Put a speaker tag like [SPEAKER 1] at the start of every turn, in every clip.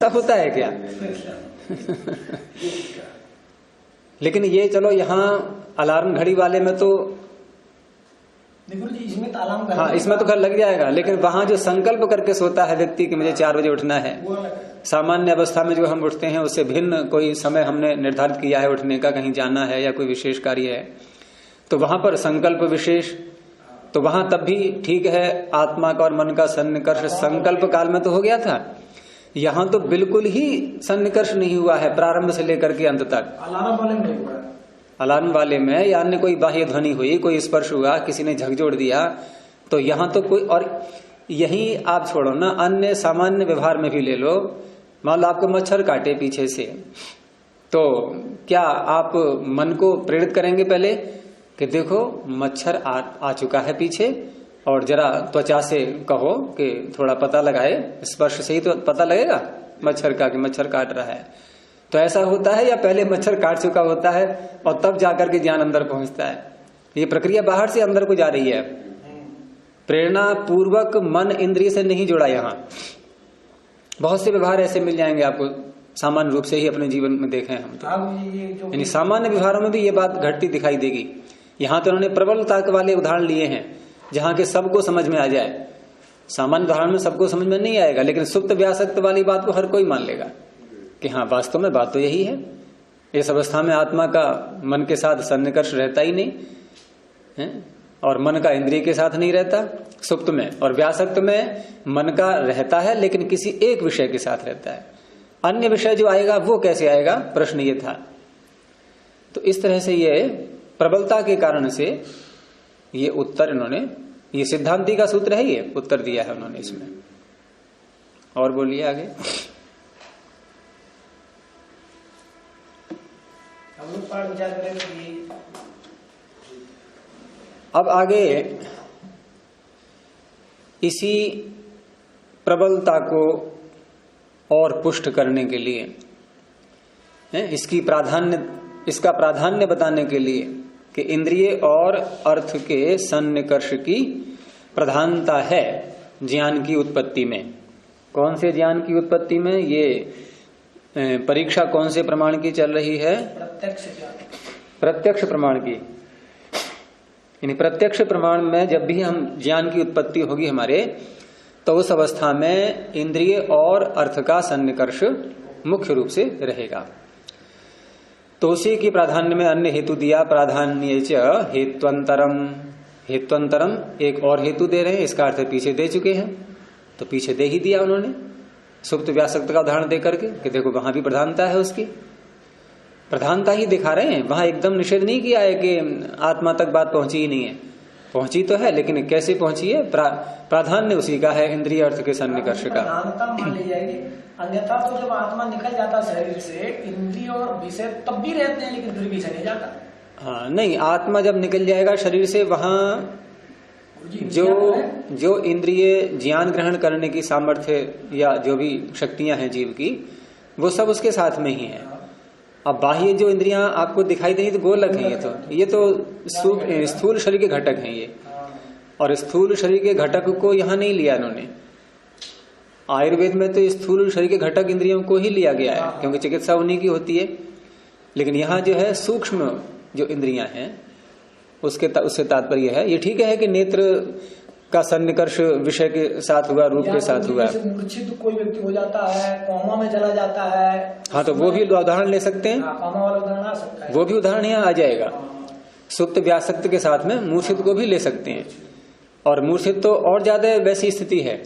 [SPEAKER 1] ऐसा होता है क्या? लेकिन ये चलो यहाँ अलार्म घड़ी वाले में तो
[SPEAKER 2] इसमें तो अलार्म,
[SPEAKER 1] हाँ इसमें तो घर लग जाएगा, लेकिन वहां जो संकल्प करके सोता है व्यक्ति कि मुझे 4 बजे उठना है, सामान्य अवस्था में जो हम उठते हैं उससे भिन्न कोई समय हमने निर्धारित किया है उठने का, कहीं जाना है या कोई विशेष कार्य है, तो वहां पर संकल्प विशेष, तो वहां तब भी ठीक है, आत्मा का और मन का सन्निकर्ष संकल्प काल में तो हो गया था। यहाँ तो बिल्कुल ही सन्निकर्ष नहीं हुआ है प्रारंभ से लेकर के अंत तक।
[SPEAKER 2] अलार्म वाले में हुआ है,
[SPEAKER 1] अलार्म वाले में या अन्य कोई बाह्य ध्वनि हुई, कोई स्पर्श हुआ, किसी ने झकझोर दिया, तो यहाँ तो कोई, और यही आप छोड़ो ना, अन्य सामान्य व्यवहार में भी ले लो, मान लो आपको मच्छर काटे पीछे से, तो क्या आप मन को प्रेरित करेंगे पहले कि देखो मच्छर आ चुका है पीछे, और जरा त्वचा से कहो कि थोड़ा पता लगाए, स्पर्श से ही तो पता लगेगा मच्छर का कि मच्छर काट रहा है। तो ऐसा होता है, या पहले मच्छर काट चुका होता है और तब जाकर के ज्ञान अंदर पहुंचता है? ये प्रक्रिया बाहर से अंदर को जा रही है, प्रेरणा पूर्वक मन इंद्रिय से नहीं जुड़ा। यहाँ बहुत से व्यवहार ऐसे मिल जाएंगे आपको, सामान्य रूप से ही अपने जीवन में देखे हैं हम तो, यानी सामान्य व्यवहारों में भी ये बात घटती दिखाई देगी। यहाँ तो उन्होंने प्रबलता वाले उदाहरण लिए हैं जहाँ के सबको समझ में आ जाए। सामान्य उदाहरण में सबको समझ में नहीं आएगा, लेकिन सुप्त व्यासक्त वाली बात को हर कोई मान लेगा कि हाँ वास्तव में बात तो यही है। इस अवस्था में आत्मा का मन के साथ सन्निकर्ष रहता ही नहीं है, और मन का इंद्रिय के साथ नहीं रहता सुप्त में, और व्यासक्त में मन का रहता है लेकिन किसी एक विषय के साथ रहता है। अन्य विषय जो आएगा वो कैसे आएगा, प्रश्न ये था। तो इस तरह से ये प्रबलता के कारण से ये उत्तर इन्होंने, ये सिद्धांति का सूत्र है, ये उत्तर दिया है उन्होंने इसमें। और बोलिए आगे। अब आगे इसी प्रबलता को और पुष्ट करने के लिए, इसका प्राधान्य बताने के लिए कि इंद्रिय और अर्थ के सन्निकर्ष की प्रधानता है ज्ञान की उत्पत्ति में। कौन से ज्ञान की उत्पत्ति में? ये परीक्षा कौन से प्रमाण की चल रही है? प्रत्यक्ष प्रमाण की। यानी प्रत्यक्ष प्रमाण में जब भी हम ज्ञान की उत्पत्ति होगी हमारे, तो उस अवस्था में इंद्रिय और अर्थ का सन्निकर्ष मुख्य रूप से रहेगा। तो उसी की प्राधान्य में अन्य हेतु दिया, प्राधान्य च हेत्वंतरम। हेत्वंतरम एक और हेतु दे रहे हैं, इसका अर्थ पीछे दे चुके हैं, तो पीछे दे ही दिया उन्होंने सुप्त व्यासक्त का उदाहरण दे करके कि देखो वहां भी प्रधानता है, उसकी प्रधानता ही दिखा रहे हैं। वहां एकदम निषेध नहीं किया है कि आत्मा तक बात पहुंची ही नहीं है, पहुंची तो है, लेकिन कैसे पहुंची है, प्राधान्य उसी का है, इंद्रिय अर्थ के सन्निकर्ष का।
[SPEAKER 2] मान ली जाएगी, अन्यथा तो जब आत्मा निकल जाता शरीर से, इंद्रिय और विषय तब भी रहते हैं लेकिन फिर भी चले जाता।
[SPEAKER 1] हाँ नहीं, आत्मा जब निकल जाएगा शरीर से, वहां जो इंद्रिय ज्ञान ग्रहण करने की सामर्थ्य या जो भी शक्तियां हैं जीव की, वो सब उसके साथ में ही है। अब बाह्य जो इंद्रियां आपको दिखाई देंगी तो गोलक है, ये तो स्थूल शरीर के घटक हैं ये, और स्थूल शरीर के घटक को यहाँ नहीं लिया इन्होंने। आयुर्वेद में तो स्थूल शरीर के घटक इंद्रियों को ही लिया गया है, क्योंकि चिकित्सा उन्हीं की होती है। लेकिन यहाँ जो है सूक्ष्म जो इंद्रियां हैं उससे तात्पर्य है। ये ठीक है कि नेत्र का सन्निकर्ष विषय के साथ हुआ, रूप के साथ हुआ।
[SPEAKER 2] मूर्छित कोई व्यक्ति हो जाता है, कोमा में चला जाता है,
[SPEAKER 1] हाँ तो वो भी उदाहरण ले सकते हैं,
[SPEAKER 2] कोमा वाला उदाहरण आ सकता है,
[SPEAKER 1] वो भी उदाहरण यहाँ आ जाएगा। सुप्त व्यासक्त के साथ में मूर्छित को भी ले सकते हैं, और मूर्छित तो और ज्यादा वैसी स्थिति है,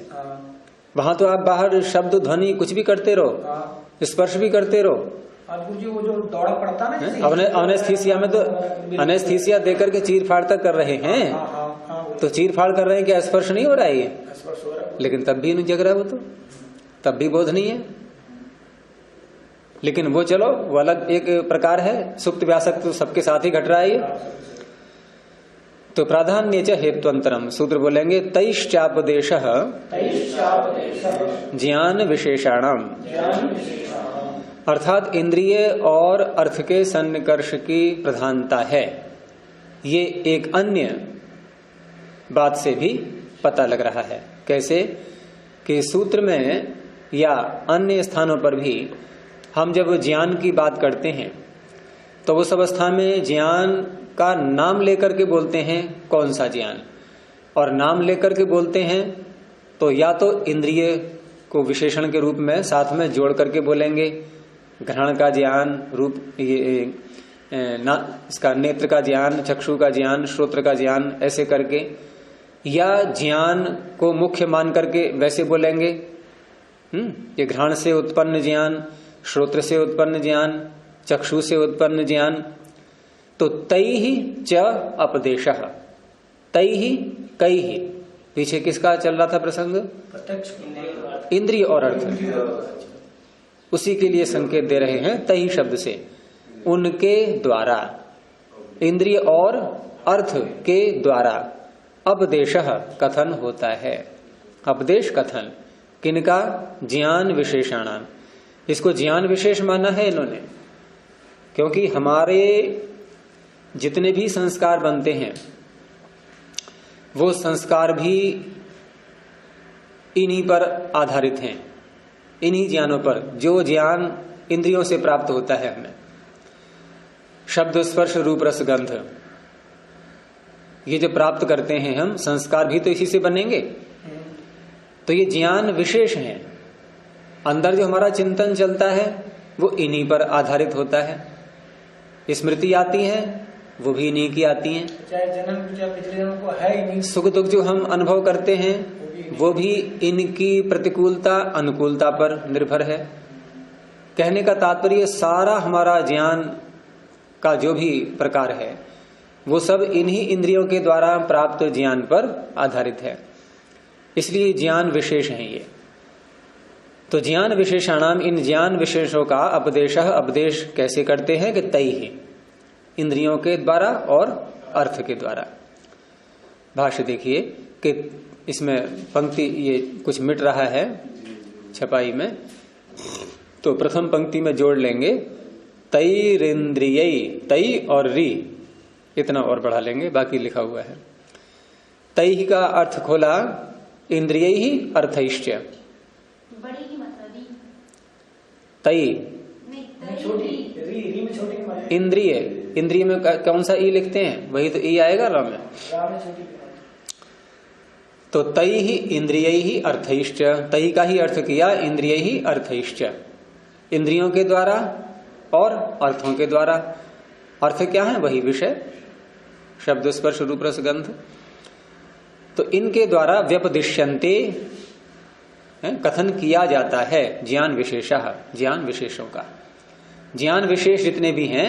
[SPEAKER 1] वहां तो आप बाहर शब्द ध्वनि कुछ भी करते रहो, स्पर्श भी करते रहो।
[SPEAKER 2] वो जो दौड़ा पड़ता है ना,
[SPEAKER 1] अनेस्थीसिया में तो अनेस्थीसिया देकर के चीर फाड़ तक कर रहे हैं, तो चीर फाड़ कर रहे हैं, क्या स्पर्श नहीं हो रहा है ये? लेकिन तब भी नहीं जग रहा, वो तो तब भी बोध नहीं है। लेकिन वो चलो वो अलग एक प्रकार है, सुप्त व्यासक्त तो सबके साथ ही घट रहा है ये। तो प्राधान्य च हेत्वंतरम, सूत्र बोलेंगे तैश्चापदेश ज्ञान विशेषाणम, अर्थात इंद्रिय और अर्थ के सन्निकर्ष की प्रधानता है। ये एक अन्य बात से भी पता लग रहा है। कैसे कि सूत्र में या अन्य स्थानों पर भी हम जब ज्ञान की बात करते हैं तो उस अवस्था में ज्ञान का नाम लेकर के बोलते हैं कौन सा ज्ञान, और नाम लेकर के बोलते हैं तो या तो इंद्रिय को विशेषण के रूप में साथ में जोड़ करके बोलेंगे, ग्रहण का ज्ञान, रूप इसका नेत्र का ज्ञान, चक्षु का ज्ञान, श्रोत्र का ज्ञान, ऐसे करके, या ज्ञान को मुख्य मान करके वैसे बोलेंगे। ये ग्रहण से उत्पन्न ज्ञान, श्रोत्र से उत्पन्न ज्ञान, चक्षु से उत्पन्न ज्ञान। तो तैहि च अपदेशः, तैहि कैहि, पीछे किसका चल रहा था प्रसंग?
[SPEAKER 2] प्रत्यक्ष
[SPEAKER 1] इंद्रिय और अर्थ, उसी के लिए संकेत दे रहे हैं तैहि शब्द से, उनके द्वारा, इंद्रिय और अर्थ के द्वारा अपदेशः कथन होता है। अपदेश कथन किनका? ज्ञान विशेषाणाम। इसको ज्ञान विशेष माना है इन्होंने, क्योंकि हमारे जितने भी संस्कार बनते हैं वो संस्कार भी इन्हीं पर आधारित हैं, इन्हीं ज्ञानों पर, जो ज्ञान इंद्रियों से प्राप्त होता है हमें। शब्द, स्पर्श, रूप, रस, गंध, ये जो प्राप्त करते हैं हम, संस्कार भी तो इसी से बनेंगे। तो ये ज्ञान विशेष है, अंदर जो हमारा चिंतन चलता है वो इन्हीं पर आधारित होता है। स्मृति आती है वो भी इन्हीं की आती है।
[SPEAKER 2] चाहे जन्म चाहे पिछले जन्म को है ही नहीं।
[SPEAKER 1] सुख दुख जो हम अनुभव करते हैं वो भी इनकी प्रतिकूलता अनुकूलता पर निर्भर है। कहने का तात्पर्य सारा हमारा ज्ञान का जो भी प्रकार है वो सब इन्हीं इंद्रियों के द्वारा प्राप्त ज्ञान पर आधारित है, इसलिए ज्ञान विशेष है ये। तो ज्ञान विशेषाणाम, इन ज्ञान विशेषों का उपदेश कैसे करते हैं कि तैहि, इंद्रियों के द्वारा और अर्थ के द्वारा। भाष्य देखिए कि इसमें पंक्ति ये कुछ मिट रहा है छपाई में, तो प्रथम पंक्ति में जोड़ लेंगे तैरिंद्रियई, तई और री इतना और बढ़ा लेंगे, बाकी लिखा हुआ है। तई का अर्थ खोला इंद्रियई ही अर्थैश्च,
[SPEAKER 3] बड़ी ही मतलब री,
[SPEAKER 1] तई
[SPEAKER 2] छोटी री में छोटी की
[SPEAKER 1] इंद्रिय, इंद्रिय में कौन सा ई लिखते हैं? वही तो ई आएगा राम में।
[SPEAKER 2] छोटी
[SPEAKER 1] तो तई ही इंद्रियई ही अर्थैश्च, तई का ही अर्थ किया इंद्रिय ही अर्थैश्च, इंद्रियों के द्वारा और अर्थों के द्वारा। अर्थ क्या है? वही विषय, शब्द, स्पर्श, रूप, रस, गंध। तो इनके द्वारा व्यपदिश्यन्ते कथन किया जाता है ज्ञान विशेषः, ज्ञान विशेषों का। ज्ञान विशेष जितने भी हैं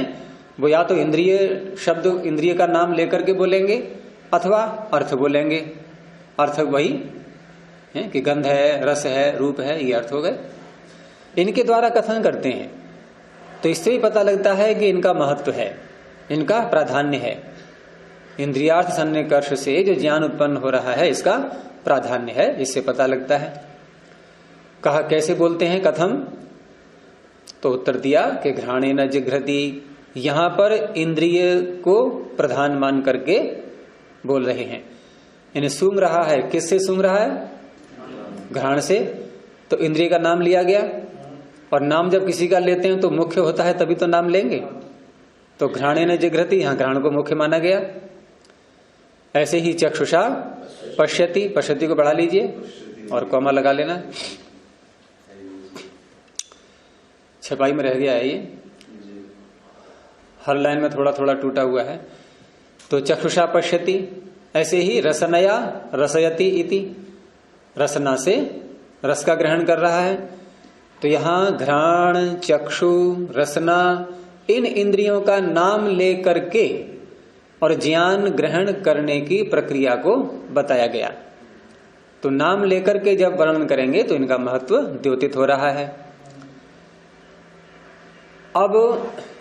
[SPEAKER 1] वो या तो इंद्रिय शब्द, इंद्रिय का नाम लेकर के बोलेंगे अथवा अर्थ बोलेंगे। अर्थ वही है कि गंध है, रस है, रूप है, ये अर्थ हो गए। इनके द्वारा कथन करते हैं, तो इससे भी पता लगता है कि इनका महत्व है, इनका प्राधान्य है। इंद्रियार्थ सन्निकर्ष से जो ज्ञान उत्पन्न हो रहा है इसका प्राधान्य है, इससे पता लगता है। कहा कैसे बोलते हैं कथम? तो उत्तर दिया कि घ्राणेन जिघ्रति, यहां पर इंद्रिय को प्रधान मान करके बोल रहे हैं। इन्हें सूंघ रहा है, किससे सूंघ रहा है? घ्राण से। तो इंद्रिय का नाम लिया गया, और नाम जब किसी का लेते हैं तो मुख्य होता है तभी तो नाम लेंगे। तो घ्राणेन जिघ्रति, यहां घ्राण को मुख्य माना गया। ऐसे ही चक्षुषा पश्यति, पश्यति को बढ़ा लीजिए और कॉमा लगा लेना, छपाई में रह गया है ये, हर लाइन में थोड़ा थोड़ा टूटा हुआ है। तो चक्षुषा पश्यति, ऐसे ही रसनया रसयति इति, रसना से रस का ग्रहण कर रहा है। तो यहां घ्राण, चक्षु, रसना, इन इंद्रियों का नाम ले करके और ज्ञान ग्रहण करने की प्रक्रिया को बताया गया। तो नाम लेकर के जब वर्णन करेंगे तो इनका महत्व द्योतित हो रहा है। अब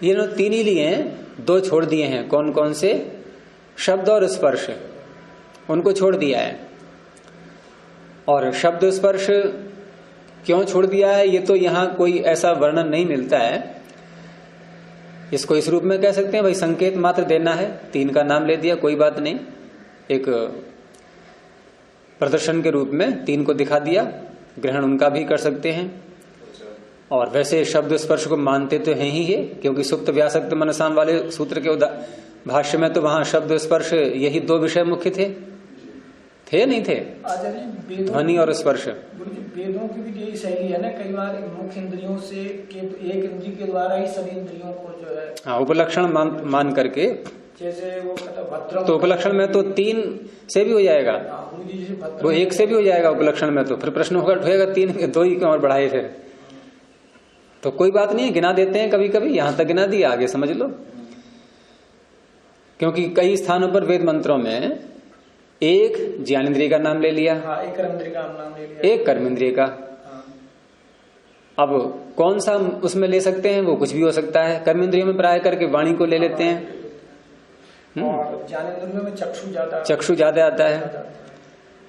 [SPEAKER 1] ये तीन ही लिए हैं, दो छोड़ दिए हैं। कौन कौन से? शब्द और स्पर्श, उनको छोड़ दिया है। और शब्द स्पर्श क्यों छोड़ दिया है ये तो यहां कोई ऐसा वर्णन नहीं मिलता है। इसको इस रूप में कह सकते हैं, भाई संकेत मात्र देना है, तीन का नाम ले दिया, कोई बात नहीं, एक प्रदर्शन के रूप में तीन को दिखा दिया, ग्रहण उनका भी कर सकते हैं। और वैसे शब्द स्पर्श को मानते तो हैं ही ये, क्योंकि सुप्त व्यासक्त मनसाम वाले सूत्र के भाष्य में तो वहां शब्द स्पर्श यही दो विषय मुख्य थे नहीं थे, ध्वनि और स्पर्श।
[SPEAKER 2] वेदों की भी यही शैली है ना, कई बार मुख्य इंद्रियों से एक इंद्रिय के द्वारा ही सभी इंद्रियों को जो है
[SPEAKER 1] हाँ उपलक्षण मान करके,
[SPEAKER 2] जैसे वो भद्रम,
[SPEAKER 1] तो उपलक्षण में तो 3 से भी हो जाएगा, वो 1 से भी हो जाएगा उपलक्षण में। तो फिर प्रश्न होगा 3 2 ही क्यों और बढ़ाए फिर, तो कोई बात नहीं है, गिना देते हैं कभी कभी, यहां तक गिना दिया, आगे समझ लो। क्योंकि कई स्थानों पर वेद मंत्रों में एक ज्ञानेंद्रिय का नाम ले लिया,
[SPEAKER 2] एक कर्मेंद्रिय का नाम ले लिया, एक
[SPEAKER 1] कर्मेंद्रिय का। अब कौन सा उसमें ले सकते हैं, वो कुछ भी हो सकता है। कर्मेंद्रियों में प्राय करके वाणी को ले लेते हैं,
[SPEAKER 2] और ज्ञानेंद्रियों में
[SPEAKER 1] चक्षु ज्यादा आता है।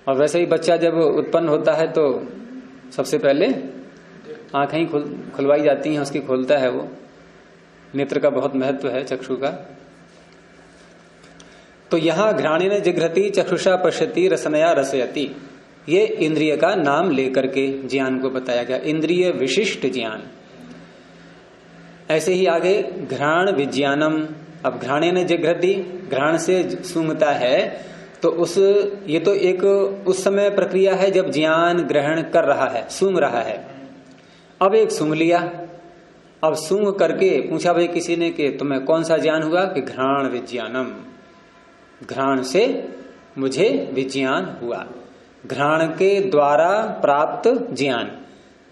[SPEAKER 1] और वैसे ही बच्चा जब उत्पन्न होता है तो सबसे पहले आंखें ही खुलवाई जाती हैं, उसकी खोलता है वो। नेत्र का बहुत महत्व है चक्षु का। तो यहां घ्राणेन जिघ्रति चक्षुषा पश्यति रसनया रसयति, ये इंद्रिय का नाम लेकर के ज्ञान को बताया गया, इंद्रिय विशिष्ट ज्ञान। ऐसे ही आगे घ्राण विज्ञानम, अब घ्राणेन जिघ्रति, घ्राण से सूंघता है, तो ये तो एक उस समय प्रक्रिया है जब ज्ञान ग्रहण कर रहा है, सूंघ रहा है। अब एक सूंघ लिया, अब सूंघ करके पूछा भाई किसी ने कि तुम्हें कौन सा ज्ञान हुआ, कि घ्राण विज्ञानम, घ्राण से मुझे विज्ञान हुआ। घ्राण के द्वारा प्राप्त ज्ञान,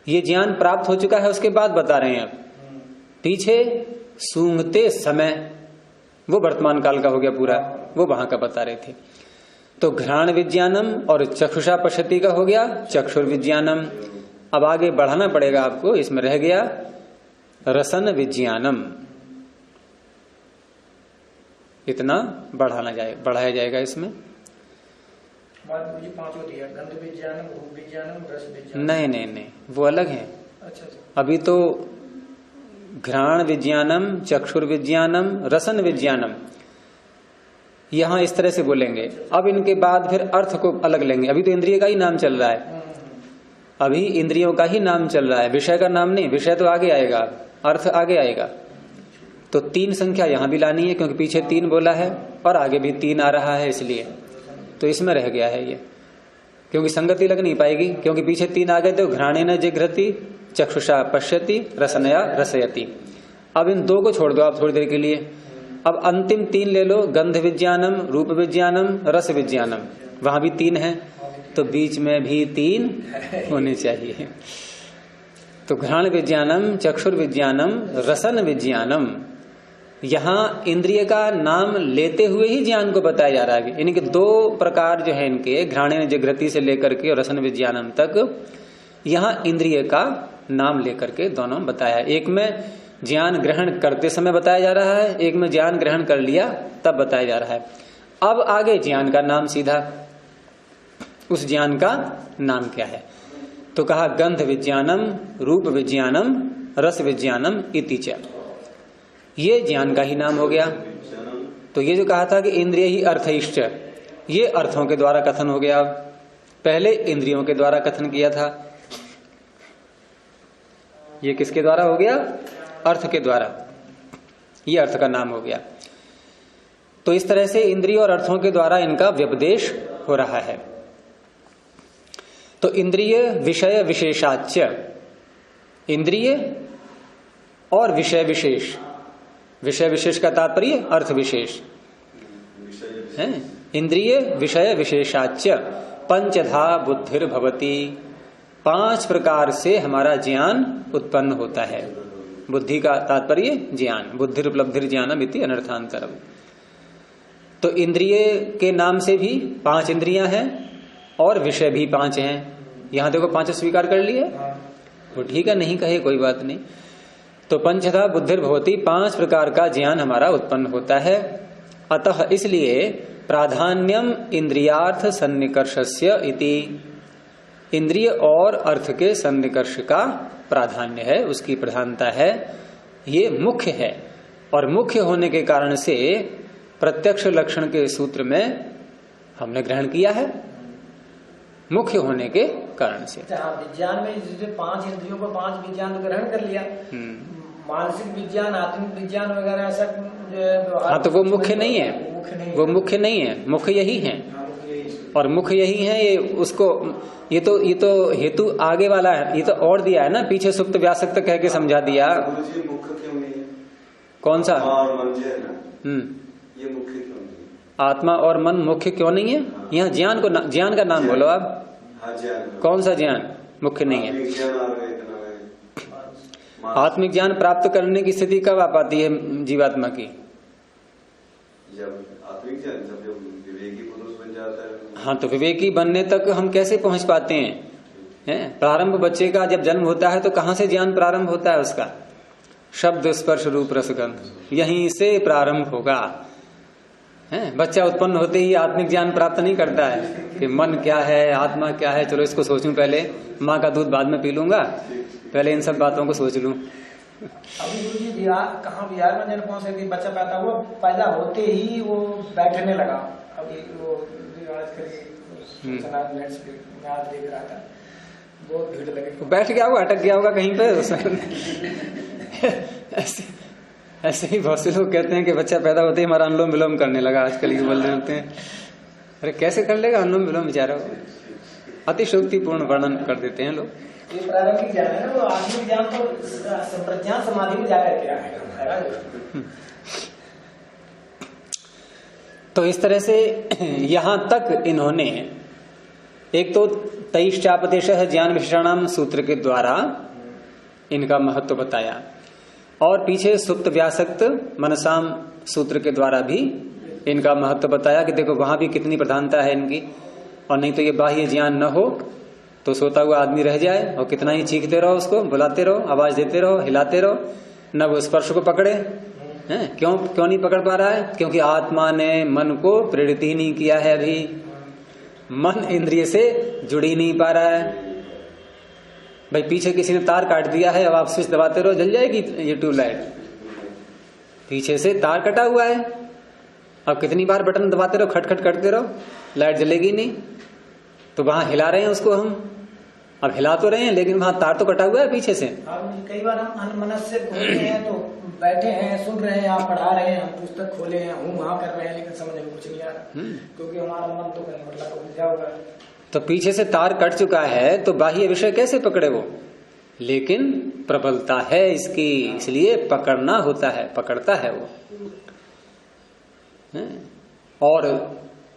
[SPEAKER 1] ये ज्ञान प्राप्त हो चुका है, उसके बाद बता रहे हैं। अब पीछे सूंघते समय, वो वर्तमान काल का हो गया पूरा, वो वहां का बता रहे थे। तो घ्राण विज्ञानम और चक्षुषा पश्यति का हो गया चक्षुर विज्ञानम। अब आगे बढ़ाना पड़ेगा आपको, इसमें रह गया रसन विज्ञानम, इतना बढ़ाया जाएगा इसमें।
[SPEAKER 2] ये 5 होती है, गंध विज्ञानम, रूप विज्ञानम, रस विज्ञानम।
[SPEAKER 1] नहीं, वो अलग है।
[SPEAKER 2] अच्छा।
[SPEAKER 1] अभी तो घ्राण विज्ञानम, चक्षुर विज्ञानम, रसन विज्ञानम, यहां इस तरह से बोलेंगे। अब इनके बाद फिर अर्थ को अलग लेंगे। अभी तो इंद्रिय का ही नाम चल रहा है, अभी इंद्रियों का ही नाम चल रहा है, विषय का नाम नहीं। विषय तो आगे आएगा, अर्थ आगे आएगा। तो 3 संख्या यहां भी लानी है, क्योंकि पीछे 3 बोला है और आगे भी 3 आ रहा है, इसलिए तो इसमें रह गया है ये, क्योंकि संगति लग नहीं पाएगी। क्योंकि पीछे 3 आ गए तो घ्राणेन जिघ्रति चक्षुषा पश्यति रसनया रसयति। अब इन 2 को छोड़ दो आप थोड़ी देर के लिए। अब अंतिम 3 ले लो, गंध विज्ञानम, रूप विज्ञानम, रस विज्ञानम, वहां भी 3 है, तो बीच में भी 3 होने चाहिए। तो घ्राण विज्ञानम, चक्षुर विज्ञानम, रसन विज्ञानम, यहां इंद्रिय का नाम लेते हुए ही ज्ञान को बताया जा रहा है। इनके 2 प्रकार जो है इनके, घ्राणेन जिघ्रति से लेकर के और रसन विज्ञानम तक, यहां इंद्रिय का नाम लेकर के दोनों बताया है। एक में ज्ञान ग्रहण करते समय बताया जा रहा है, एक में ज्ञान ग्रहण कर लिया तब बताया जा रहा है। अब आगे ज्ञान का नाम सीधा, उस ज्ञान का नाम क्या है, तो कहा गंध विज्ञानम, रूप विज्ञानम, रस विज्ञानम इति च, ये ज्ञान का ही नाम हो गया। तो ये जो कहा था कि इंद्रिय ही अर्थइश्च, ये अर्थों के द्वारा कथन हो गया। पहले इंद्रियों के द्वारा कथन किया था, ये किसके द्वारा हो गया, अर्थ के द्वारा, ये अर्थ का नाम हो गया। तो इस तरह से इंद्रिय और अर्थों के द्वारा इनका व्यपदेश हो रहा है। तो इंद्रिय विषय विशेषाच्य, इंद्रिय और विषय विशेष, विषय विशेष का तात्पर्य अर्थ विशेष है। इंद्रिय विषय विशेषाच्य पंचधा बुद्धिर भवति, 5 प्रकार से हमारा ज्ञान उत्पन्न होता है। बुद्धि का तात्पर्य ज्ञान, बुद्धिर उपलब्धिर ज्ञानम इति अनर्थांतरम। तो इंद्रिय के नाम से भी 5 इंद्रियां हैं और विषय भी 5 हैं। यहां देखो 5 स्वीकार कर लिए, तो ठीक है, नहीं कहे कोई बात नहीं। तो पंचधा बुद्धिर भवति, 5 प्रकार का ज्ञान हमारा उत्पन्न होता है। अतः इसलिए प्राधान्यम इंद्रियार्थ सन्निकर्षस्य इति, इंद्रिय और अर्थ के सन्निकर्ष का प्राधान्य है, उसकी प्रधानता है, ये मुख्य है। और मुख्य होने के कारण से प्रत्यक्ष लक्षण के सूत्र में हमने ग्रहण किया है, मुख्य होने के कारण से।
[SPEAKER 2] हाँ, विज्ञान में जैसे 5 इंद्रियों को 5 विज्ञान ग्रहण कर लिया, मानसिक विज्ञान, आत्मिक विज्ञान वगैरह ऐसा जो है।
[SPEAKER 1] हाँ, तो वो मुख्य नहीं है, वो मुख्य नहीं है, मुख्य यही है। और मुख्य यही है, ये उसको ये तो हेतु आगे वाला है, ये तो और दिया है ना, पीछे सुप्त व्यासक्त कह के समझा दिया।
[SPEAKER 4] मुख्य क्यों नहीं है?
[SPEAKER 1] कौन सा?
[SPEAKER 4] और मन जो है ना, ये मुख्य क्यों नहीं है?
[SPEAKER 1] आत्मा और मन मुख्य क्यों नहीं है? यहाँ ज्ञान का नाम बोलो आप।
[SPEAKER 4] हाँ, ज्ञान।
[SPEAKER 1] कौन सा ज्ञान मुख्य नहीं है? आत्मिक ज्ञान प्राप्त करने की स्थिति कब आ पाती है जीवात्मा की?
[SPEAKER 4] जब आत्मिक ज्ञान, जब विवेकी पुरुष बन जाता है।
[SPEAKER 1] हाँ, तो विवेकी बनने तक हम कैसे पहुंच पाते हैं? प्रारंभ बच्चे का जब जन्म होता है तो कहाँ से ज्ञान प्रारंभ होता है उसका? शब्द, स्पर्श, रूप, रसगंध, यहीं से प्रारंभ होगा। बच्चा उत्पन्न होते ही आत्मिक ज्ञान प्राप्त नहीं करता है कि मन क्या है, आत्मा क्या है, चलो इसको सोचूं पहले, माँ का दूध बाद में पी लूंगा, पहले इन सब बातों को सोच लूं।
[SPEAKER 2] अभी गुरु जी बिहार में जन कौन से बच्चा पैदा हुआ, पैदा होते ही वो बैठने लगा। अभी वो देख रहा था, बहुत भीड़ लगी,
[SPEAKER 1] बैठ गया होगा, अटक गया होगा कहीं पे। ऐसे ही बहुत से लोग कहते हैं कि बच्चा पैदा होते ही हमारा अनुलोम विलोम करने लगा। आजकल ये बोल रहे होते हैं, अरे कैसे कर लेगा अनुलोम विलोम बेचारा? अतिशोक्तिपूर्ण वर्णन कर देते हैं लोग।
[SPEAKER 2] ये प्रारंभिक ज्ञान है ना, वो आत्मिक ज्ञान तो संप्रज्ञान समाधि में जाकर के आएगा।
[SPEAKER 1] तो इस तरह से यहां तक इन्होंने एक तो 23 चापदेश ज्ञान विशेषणाम सूत्र के द्वारा इनका महत्व बताया, और पीछे सुप्त व्यासक्त मनसाम सूत्र के द्वारा भी इनका महत्व बताया कि देखो वहां भी कितनी प्रधानता है इनकी। और नहीं तो ये बाह्य ज्ञान न हो तो सोता हुआ आदमी रह जाए, और कितना ही चीखते रहो, उसको बुलाते रहो, आवाज देते रहो, हिलाते रहो, न वो स्पर्श को पकड़े। क्यों नहीं पकड़ पा रहा है? क्योंकि आत्मा ने मन को प्रेरित ही नहीं किया है। अभी मन इंद्रिय से जुड़ ही नहीं पा रहा है। भाई पीछे किसी ने तार काट दिया है, अब आप स्विच दबाते रहो, जल जाएगी ये ट्यूबलाइट। पीछे से तार कटा हुआ है, अब कितनी बार बटन दबाते रहो, खटखट करते रहो, लाइट जलेगी नहीं। तो वहां हिला रहे हैं उसको हम, अब हिला तो रहे हैं लेकिन वहां तार तो कटा हुआ है पीछे से।
[SPEAKER 2] कई बार हम अनमनस से खोलते हैं, तो बैठे हैं, सुन रहे हैं, आप पढ़ा रहे हैं, हम पुस्तक खोले हैं, हम वहां कर रहे हैं, लेकिन समझ में कुछ नहीं आ रहा, क्योंकि हमारा मन तो कहीं मतलब उलझा हुआ है। तो
[SPEAKER 1] पीछे से तार कट चुका है, तो बाह्य विषय कैसे पकड़े वो? लेकिन प्रबलता है इसकी, इसलिए पकड़ना होता है, पकड़ता है वो। और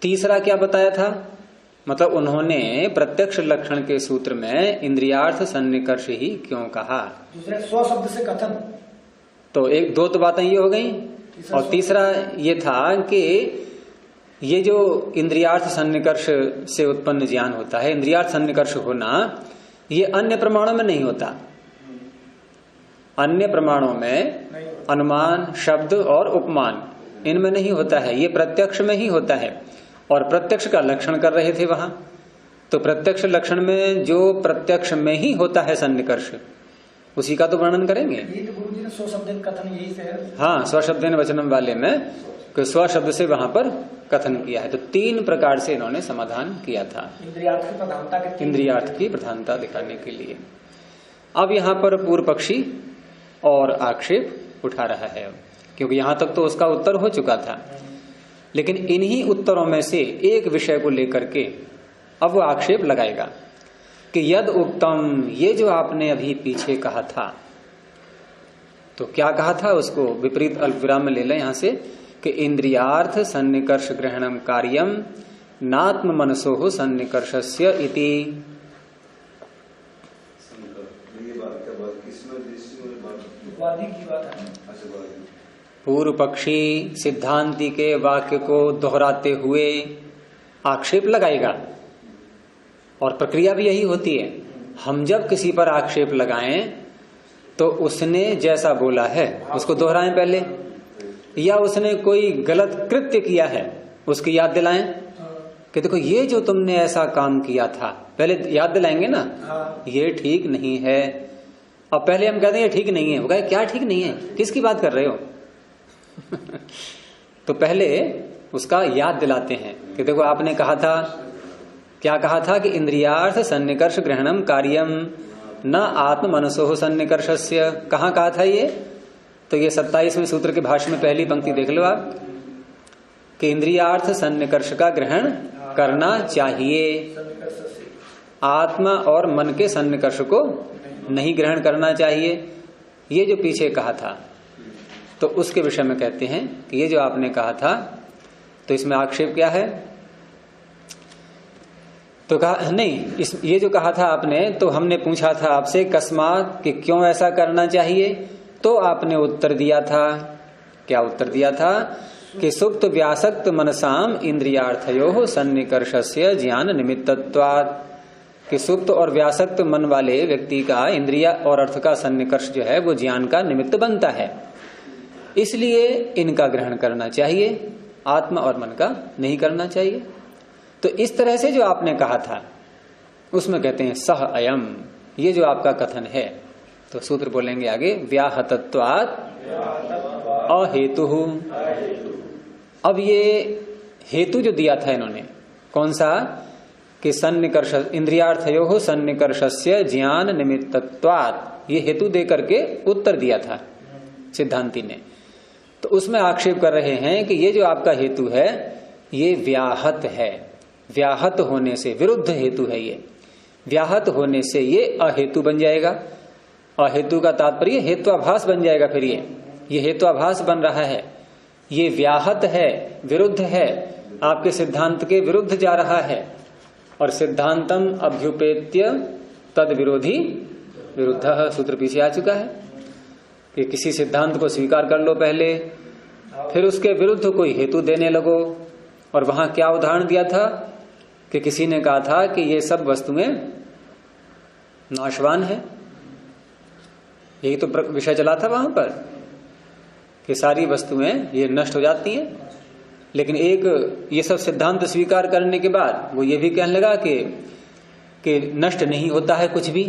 [SPEAKER 1] तीसरा क्या बताया था? मतलब उन्होंने प्रत्यक्ष लक्षण के सूत्र में इंद्रियार्थ सन्निकर्ष ही क्यों कहा?
[SPEAKER 2] दूसरे 100 शब्द से कथन।
[SPEAKER 1] तो एक दो तो बातें ये हो गई, और तीसरा ये था कि ये जो इंद्रियार्थ सन्निकर्ष से उत्पन्न ज्ञान होता है, इंद्रियार्थ सन्निकर्ष होना, ये अन्य प्रमाणों में नहीं होता। अन्य प्रमाणों में अनुमान, शब्द और उपमान, इनमें नहीं होता है, ये प्रत्यक्ष में ही होता है। और प्रत्यक्ष का लक्षण कर रहे थे वहां, तो प्रत्यक्ष लक्षण में जो प्रत्यक्ष में ही होता है सन्निकर्ष, उसी का तो वर्णन करेंगे।
[SPEAKER 2] ये तो गुरु जी ने 100 शब्द कथन यही से है।
[SPEAKER 1] हाँ, स्वशब्देन वचनम वाले में स्व शब्द से वहां पर कथन किया है। तो 3 प्रकार से इन्होंने समाधान किया था
[SPEAKER 2] इंद्रियार्थ की प्रधानता के,
[SPEAKER 1] इंद्रियार्थ की प्रधानता दिखाने के लिए। अब यहाँ पर पूर्व पक्षी और आक्षेप उठा रहा है, क्योंकि यहां तक तो उसका उत्तर हो चुका था, लेकिन इन्हीं उत्तरों में से एक विषय को लेकर के अब वो आक्षेप लगाएगा कि यद उक्तम, ये जो आपने अभी पीछे कहा था, तो क्या कहा था उसको विपरीत अल्पविराम में ले लें यहां से, कि इंद्रियार्थ सन्निकर्ष ग्रहणम कार्यम नात्म मनसो हो सन्निकर्षस्य इति। पूर्व पक्षी सिद्धांति के वाक्य को दोहराते हुए आक्षेप लगाएगा, और प्रक्रिया भी यही होती है। हम जब किसी पर आक्षेप लगाएं तो उसने जैसा बोला है उसको दोहराएं पहले, या उसने कोई गलत कृत्य किया है उसकी याद दिलाएं कि देखो ये जो तुमने ऐसा काम किया था, पहले याद दिलाएंगे ना, ये ठीक नहीं है। अब पहले हम कहते हैं ये ठीक नहीं है, वो कहे क्या ठीक नहीं है, किसकी बात कर रहे हो? तो पहले उसका याद दिलाते हैं कि देखो आपने कहा था क्या कहा था कि इंद्रियार्थ सन्निकर्ष ग्रहणम कार्यम न आत्म मनसो सन्निकर्षस्य। कहाँ कहा था ये? तो ये 27वें सूत्र के भाष्य में पहली पंक्ति देख लो आप कि इंद्रियार्थ सन्निकर्ष का ग्रहण करना चाहिए, आत्मा और मन के सन्निकर्ष को नहीं ग्रहण करना चाहिए। ये जो पीछे कहा था तो उसके विषय में कहते हैं कि ये जो आपने कहा था तो इसमें आक्षेप क्या है? तो कहा नहीं, ये जो कहा था आपने, तो हमने पूछा था आपसे कस्मात कि क्यों ऐसा करना चाहिए, तो आपने उत्तर दिया था, क्या उत्तर दिया था कि सुप्त व्यासक्त मनसाम इंद्रियार्थयो सन्निकर्षस्य ज्ञान निमित्तत्वात्, कि सुप्त और व्यासक्त मन वाले व्यक्ति का इंद्रिया और अर्थ का सन्निकर्ष जो है वो ज्ञान का निमित्त बनता है, इसलिए इनका ग्रहण करना चाहिए, आत्मा और मन का नहीं करना चाहिए। तो इस तरह से जो आपने कहा था उसमें कहते हैं सह अयम, ये जो आपका कथन है। तो सूत्र बोलेंगे आगे व्याहतत्वात् अहेतु। अब ये हेतु जो दिया था इन्होंने, कौन सा? कि सन्निकर्ष इंद्रियार्थयो सन्निकर्षस्य ज्ञान निमित्तत्वात्, ये हेतु दे करके उत्तर दिया था सिद्धांति ने। तो उसमें आक्षेप कर रहे हैं कि ये जो आपका हेतु है ये व्याहत है, व्याहत होने से विरुद्ध हेतु है, ये व्याहत होने से ये अहेतु बन जाएगा। अहेतु का तात्पर्य हेत्वाभास बन जाएगा। फिर ये हेत्वाभास बन रहा है, ये व्याहत है, विरुद्ध है, आपके सिद्धांत के विरुद्ध जा रहा है। और सिद्धांतम अभ्युपेत्य तद विरोधी विरुद्ध, सूत्र पीछे आ चुका है कि किसी सिद्धांत को स्वीकार कर लो पहले, फिर उसके विरुद्ध कोई हेतु देने लगो। और वहां क्या उदाहरण दिया था कि किसी ने कहा था कि ये सब वस्तुएं नाशवान है, यही तो विषय चला था वहां पर कि सारी वस्तुएं ये नष्ट हो जाती हैं। लेकिन एक ये सब सिद्धांत स्वीकार करने के बाद वो ये भी कहने लगा कि नष्ट नहीं होता है कुछ भी,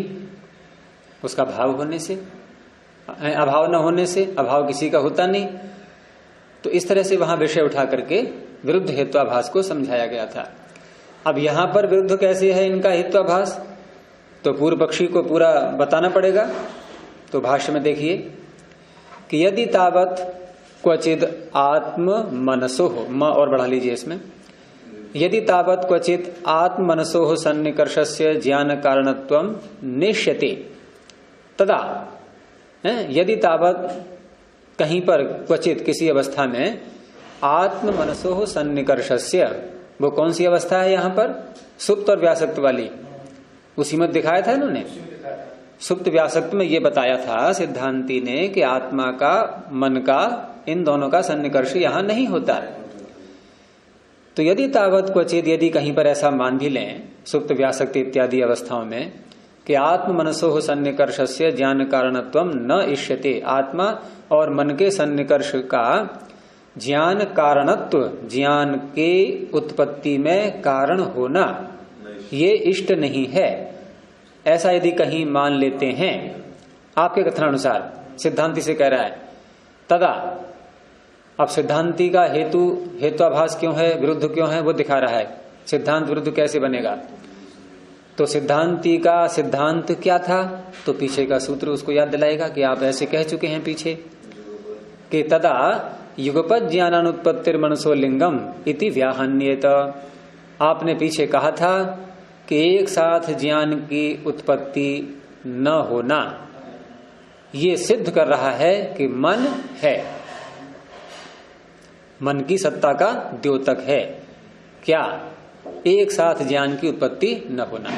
[SPEAKER 1] उसका भाव होने से, अभाव न होने से, अभाव किसी का होता नहीं। तो इस तरह से वहां विषय उठा करके विरुद्ध हेत्वाभास को समझाया गया था। अब यहां पर विरुद्ध कैसे है इनका हेत्वाभास, तो पूर्व पक्षी को पूरा बताना पड़ेगा। तो भाष्य में देखिए कि यदि तावत क्वचिद आत्म मनसो हो, म और बढ़ा लीजिए इसमें, यदि तावत क्वचित आत्म मनसो हो सन्निकर्षस्य ज्ञान कारणत्वम निश्यते तदा, यदि तावत कहीं पर क्वचित किसी अवस्था में आत्म मनसो हो सन्निकर्षस्य, वो कौन सी अवस्था है यहाँ पर? सुप्त और व्यासक्त वाली, उसी में दिखाया था इन्होंने। सुप्त व्यासक्त में ये बताया था सिद्धांति ने कि आत्मा का, मन का, इन दोनों का सन्निकर्ष यहां नहीं होता। तो यदि तावत क्वचित, यदि कहीं पर ऐसा मान भी लें सुप्त व्यासक्त इत्यादि अवस्थाओं में कि आत्म मनसो हो सन्निकर्षस्य ज्ञान कारणत्वम न इष्यते, आत्मा और मन के सन्निकर्ष का ज्ञान कारणत्व, ज्ञान के उत्पत्ति में कारण होना, ये इष्ट नहीं है, ऐसा यदि कहीं मान लेते हैं आपके कथनानुसार, सिद्धांति से कह रहा है, तदा, अब सिद्धांति का हेत्वाभास क्यों है, विरुद्ध क्यों है, वो दिखा रहा है। सिद्धांत विरुद्ध कैसे बनेगा? तो सिद्धांति का सिद्धांत क्या था, तो पीछे का सूत्र उसको याद दिलाएगा कि आप ऐसे कह चुके हैं पीछे कि तदा युगपद ज्ञानानुत्पत्तिर मनसो लिंगम इति व्याहन्येत। आपने पीछे कहा था कि एक साथ ज्ञान की उत्पत्ति न होना ये सिद्ध कर रहा है कि मन है, मन की सत्ता का द्योतक है। क्या? एक साथ ज्ञान की उत्पत्ति न होना।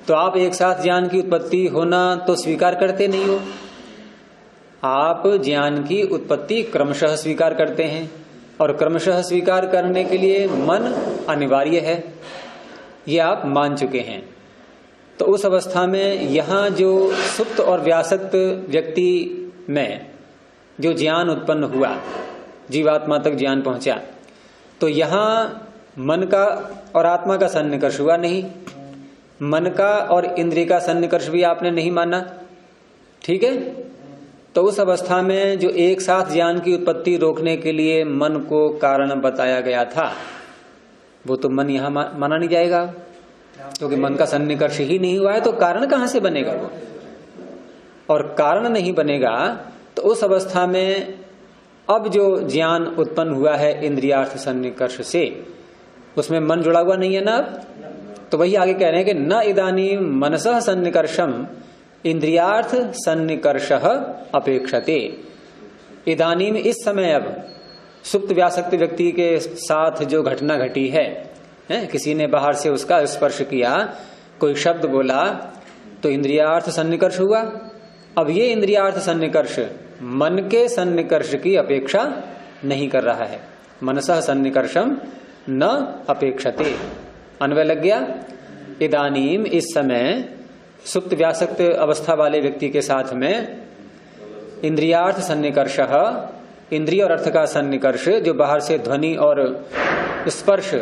[SPEAKER 1] तो आप एक साथ ज्ञान की उत्पत्ति होना तो स्वीकार करते नहीं हो, आप ज्ञान की उत्पत्ति क्रमशः स्वीकार करते हैं, और क्रमशः स्वीकार करने के लिए मन अनिवार्य है, ये आप मान चुके हैं। तो उस अवस्था में यहां जो सुप्त और व्यासक्त व्यक्ति में जो ज्ञान उत्पन्न हुआ, जीवात्मा तक ज्ञान पहुंचा, तो यहां मन का और आत्मा का सन्निकर्ष हुआ नहीं, मन का और इंद्रिय का सन्निकर्ष भी आपने नहीं माना, ठीक है। तो उस अवस्था में जो एक साथ ज्ञान की उत्पत्ति रोकने के लिए मन को कारण बताया गया था, वो तो मन यहां माना नहीं जाएगा। क्योंकि मन का सन्निकर्ष ही नहीं हुआ है तो कारण कहां से बनेगा? और कारण नहीं बनेगा तो उस अवस्था में अब जो ज्ञान उत्पन्न हुआ है इंद्रियार्थ सन्निकर्ष से, उसमें मन जुड़ा हुआ नहीं है ना अब। तो वही आगे कह रहे हैं कि न इदानीम मनसः सन्निकर्षम इंद्रियार्थ सन्निकर्षः अपेक्षते। इदानीम इस समय अब सुप्त व्यासक्त व्यक्ति के साथ जो घटना घटी है, किसी ने बाहर से उसका स्पर्श किया, कोई शब्द बोला तो इंद्रियार्थ सन्निकर्ष हुआ। अब ये इंद्रियार्थ सन्निकर्ष मन के सन्निकर्ष की अपेक्षा नहीं कर रहा है। मनसः सन्निकर्षम न अपेक्षते। अन्वय लग गया। इदानीम इस समय सुप्त व्यासक्त अवस्था वाले व्यक्ति के साथ में इंद्रियार्थ सन्निकर्ष, इंद्रिय और अर्थ का सन्निकर्ष, जो बाहर से ध्वनि और स्पर्श